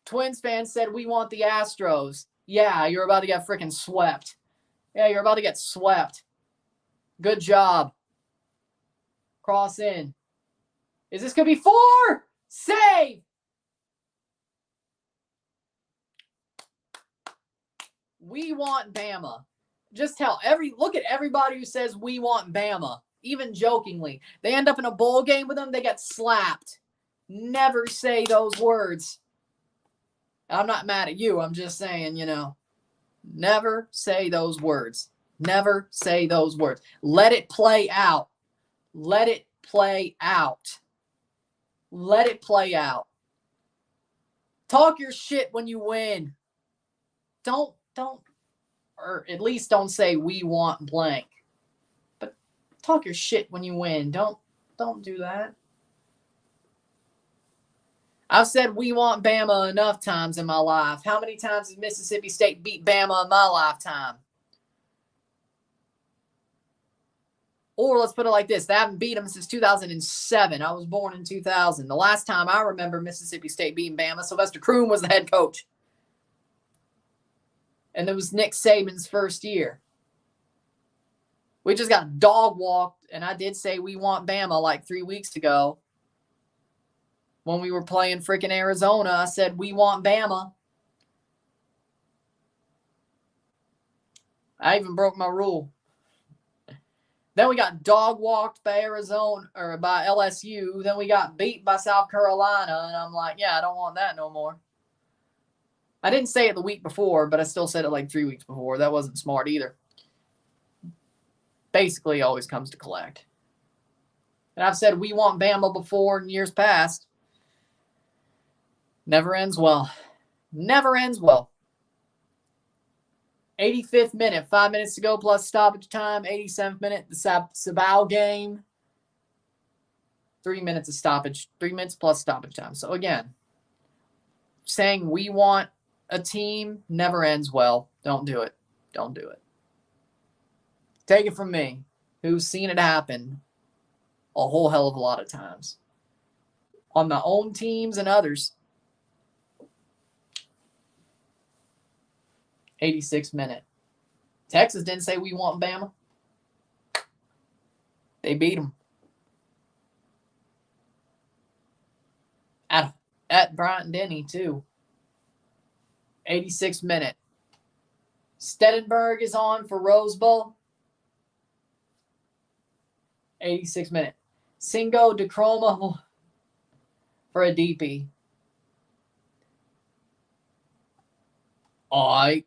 Twins fans said we want the Astros. Yeah, you're about to get freaking swept. Yeah, you're about to get swept. Good job. Cross in. Is this going to be 4? Save! We want Bama. Just look at everybody who says we want Bama, even jokingly. They end up in a bowl game with them, they get slapped. Never say those words. I'm not mad at you. I'm just saying, never say those words. Never say those words. Let it play out. Let it play out. Let it play out. Talk your shit when you win. Don't, or at least don't say we want blank. But talk your shit when you win. Don't do that. I've said we want Bama enough times in my life. How many times has Mississippi State beat Bama in my lifetime? Or let's put it like this. They haven't beat them since 2007. I was born in 2000. The last time I remember Mississippi State beating Bama, Sylvester Croom was the head coach. And it was Nick Saban's first year. We just got dog walked, and I did say we want Bama like 3 weeks ago. When we were playing freaking Arizona, I said we want Bama. I even broke my rule. Then we got dog walked by Arizona or by LSU. Then we got beat by South Carolina, and I'm like, yeah, I don't want that no more. I didn't say it the week before, but I still said it like 3 weeks before. That wasn't smart either. Basically, always comes to collect. And I've said we want Bama before in years past. Never ends well. Never ends well. 85th minute, 5 minutes to go plus stoppage time. 87th minute, the Sabao game. 3 minutes of stoppage. 3 minutes plus stoppage time. So again, saying we want a team never ends well. Don't do it. Don't do it. Take it from me, who's seen it happen a whole hell of a lot of times. On my own teams and others. 86th minute. Texas didn't say we want Bama. They beat them. At Bryant-Denny, too. 86th minute. Stedenberg is on for Rose Bowl. 86th minute. Singo DeCroma for a DP. All right.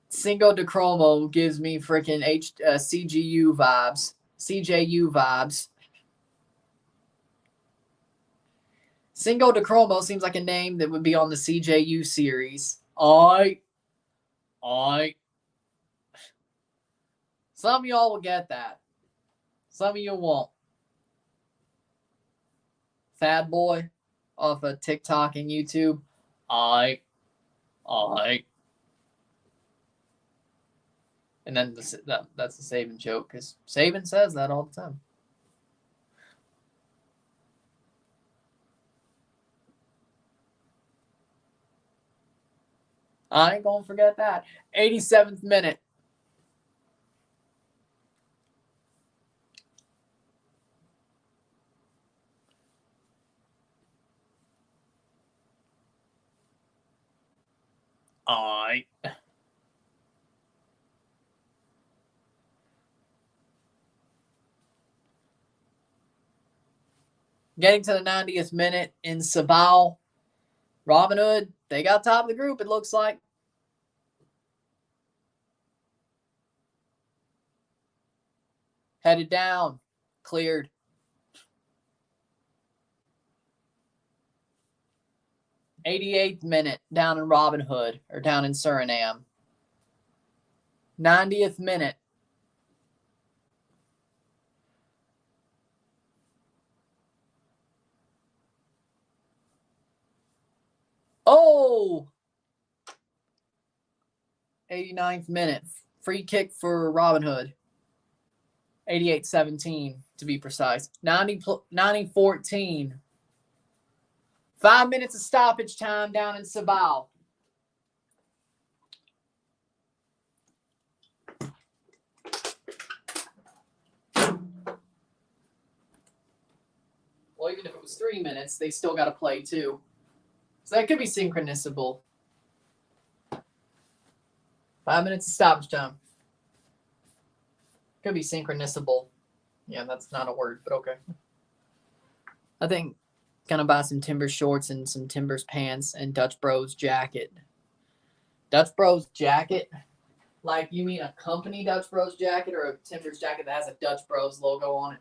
Cinco de Cromo gives me freaking CGU vibes. CJU vibes. Cinco de Cromo seems like a name that would be on the CJU series. Some of y'all will get that. Some of you won't. Fad Boy off of TikTok and YouTube. And then that's the Saban joke because Saban says that all the time. I ain't gonna forget that. 87th minute. Getting to the 90th minute in Sabal. Robinhood, they got top of the group, it looks like. Headed down. Cleared. '88th minute down in Robinhood, or down in Suriname. 90th minute. Oh! 89th minute. Free kick for Robinhood. 88-17 to be precise. 90-14. 5 minutes of stoppage time down in Sabal. Well, even if it was 3 minutes, they still got to play too. So that could be synchronisable. 5 minutes of stoppage time. Could be synchronisable. Yeah, that's not a word, but okay. I think gonna buy some Timbers shorts and some Timbers pants and Dutch Bros jacket. Dutch Bros jacket? Like you mean a company Dutch Bros jacket or a Timbers jacket that has a Dutch Bros logo on it?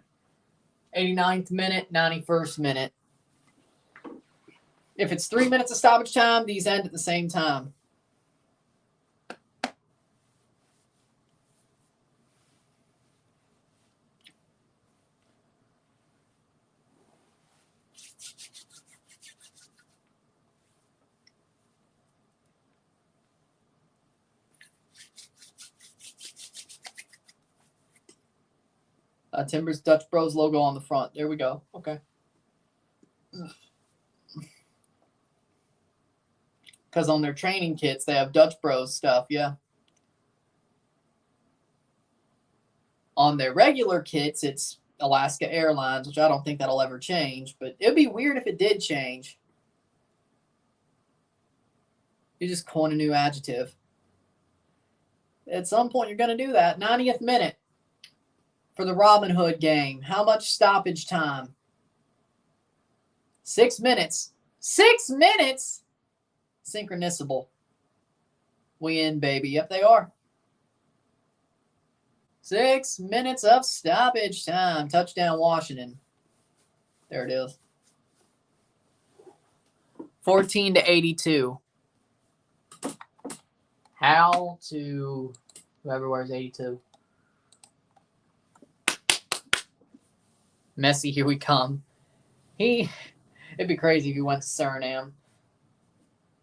89th minute, 91st minute. If it's 3 minutes of stoppage time, these end at the same time. Timbers Dutch Bros logo on the front. There we go. Okay. Because on their training kits, they have Dutch Bros stuff, yeah. On their regular kits, it's Alaska Airlines, which I don't think that'll ever change. But it'd be weird if it did change. You just coin a new adjective. At some point, you're going to do that. 90th minute for the Robinhood game. How much stoppage time? 6 minutes. 6 minutes? Synchronisable. We in, baby. Yep, they are. 6 minutes of stoppage time. Touchdown, Washington. There it is. 14-82. How to... Whoever wears 82. Messi, here we come. It'd be crazy if he went to Suriname.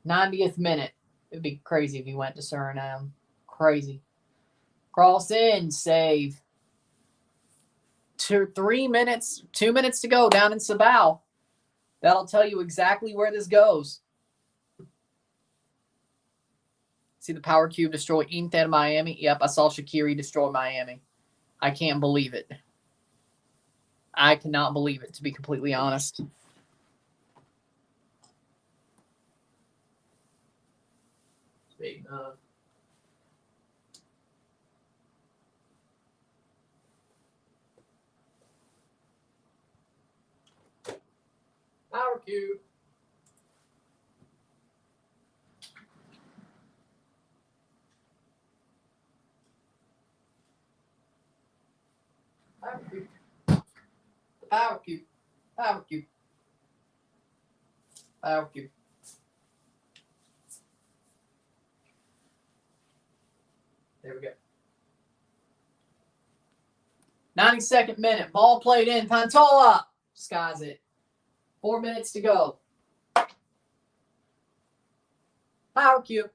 90th minute. It'd be crazy if he went to Suriname. Crazy. Cross in, save. 2 minutes to go down in Sabal. That'll tell you exactly where this goes. See the power cube destroy Inter Miami? Yep, I saw Shaqiri destroy Miami. I can't believe it. I cannot believe it, to be completely honest. Power cube. Power cube. Power cube. Power cube. Okay. There we go. 92nd minute. Ball played in. Pantoja skies it. 4 minutes to go. Power cube.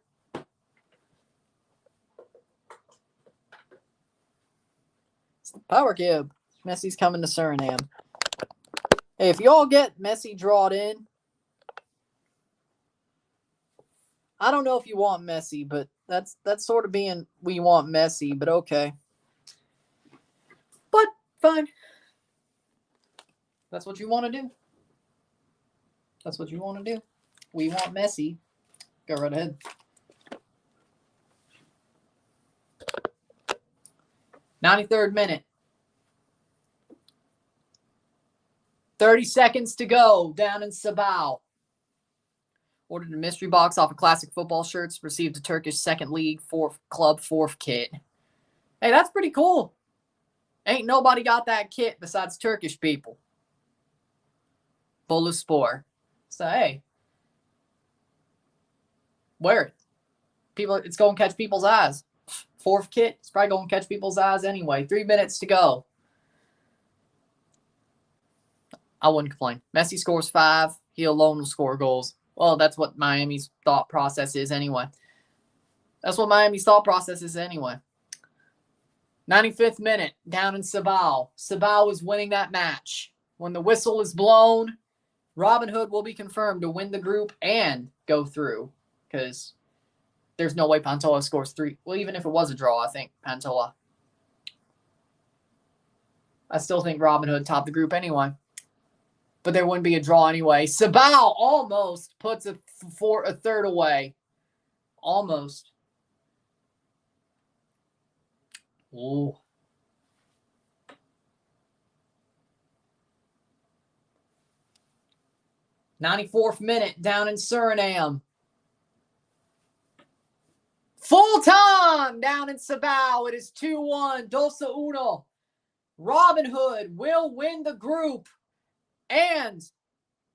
It's the power cube. Messi's coming to Suriname. Hey, if y'all get Messi drawed in, I don't know if you want Messi, but that's sort of being we want Messi, but okay. But fine. That's what you want to do. That's what you want to do. We want Messi. Go right ahead. 93rd minute. 30 seconds to go down in Sabah. Ordered a mystery box off of Classic Football Shirts. Received a Turkish second league club fourth kit. Hey, that's pretty cool. Ain't nobody got that kit besides Turkish people. Boluspor. So, hey. Wear it. People, it's going to catch people's eyes. Fourth kit, it's probably going to catch people's eyes anyway. 3 minutes to go. I wouldn't complain. Messi scores 5. He alone will score goals. Well, that's what Miami's thought process is anyway. 95th minute, down in Sabah. Sabah is winning that match. When the whistle is blown, Robinhood will be confirmed to win the group and go through. Because there's no way Pantoja scores 3. Well, even if it was a draw, I think Pantoja. I still think Robinhood topped the group anyway. But there wouldn't be a draw anyway. Sabah almost puts a third away. Almost. Ooh. '94th minute, down in Suriname. Full time down in Sabah. It is 2-1. 2-1. Robinhood will win the group. And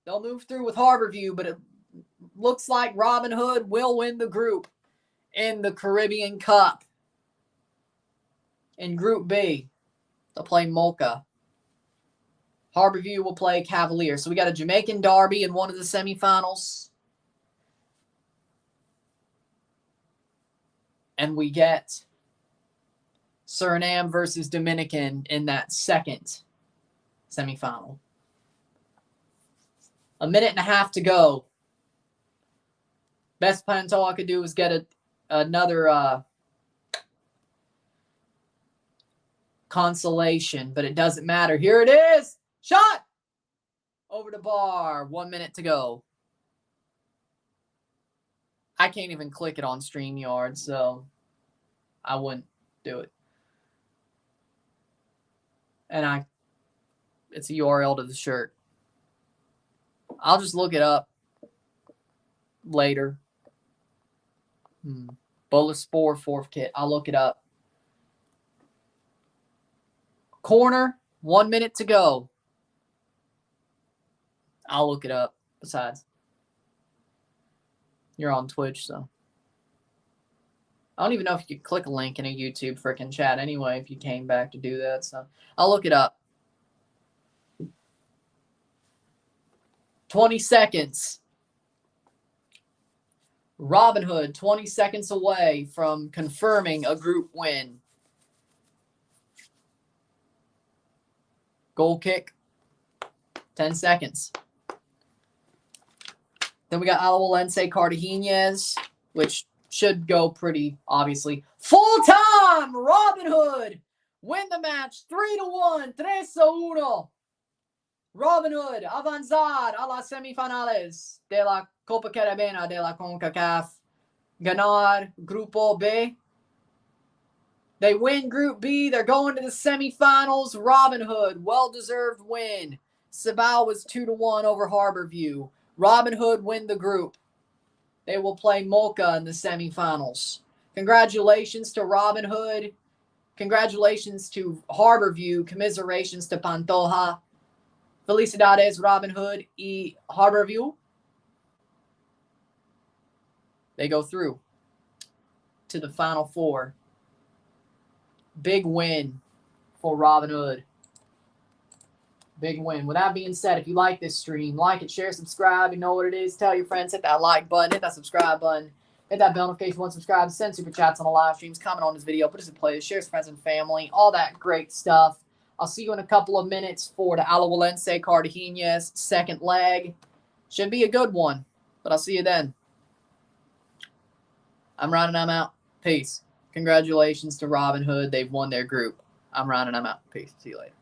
they'll move through with Harborview, but it looks like Robinhood will win the group in the Caribbean Cup. In Group B, they'll play Mocha. Harborview will play Cavalier. So we got a Jamaican derby in one of the semifinals. And we get Suriname versus Dominican in that second semifinal. A minute and a half to go. Best Pantoja could do is get another consolation, but it doesn't matter. Here it is. Shot! Over the bar. 1 minute to go. I can't even click it on StreamYard, so I wouldn't do it. And it's a URL to the shirt. I'll just look it up later. Boluspor fourth kit. I'll look it up. Corner, 1 minute to go. I'll look it up. Besides, you're on Twitch, so. I don't even know if you could click a link in a YouTube freaking chat anyway if you came back to do that. So I'll look it up. 20 seconds. Robinhood, 20 seconds away from confirming a group win. Goal kick, 10 seconds. Then we got Alajuelense Cartaginez, which should go pretty obviously. Full time! Robinhood win the match 3-1, 3-1. Robinhood avanzar a las semifinales de la Copa Caribbeña de la CONCACAF. Ganar Grupo B. They win Group B. They're going to the semifinals. Robinhood, well-deserved win. Sabah was 2-1 over Harborview. Robinhood win the group. They will play Mocha in the semifinals. Congratulations to Robinhood. Congratulations to Harborview. Commiserations to Pantoja. Felicidades, Robinhood y Harborview. They go through to the Final Four. Big win for Robinhood. Big win. With that being said, if you like this stream, like it, share, subscribe. You know what it is. Tell your friends. Hit that like button. Hit that subscribe button. Hit that bell notification once subscribed. Send super chats on the live streams. Comment on this video. Put us in playlist. Share with friends and family. All that great stuff. I'll see you in a couple of minutes for the Alajuelense Cartagena's second leg. Should be a good one, but I'll see you then. I'm Ron and I'm out. Peace. Congratulations to Robinhood. They've won their group. I'm Ron and I'm out. Peace. See you later.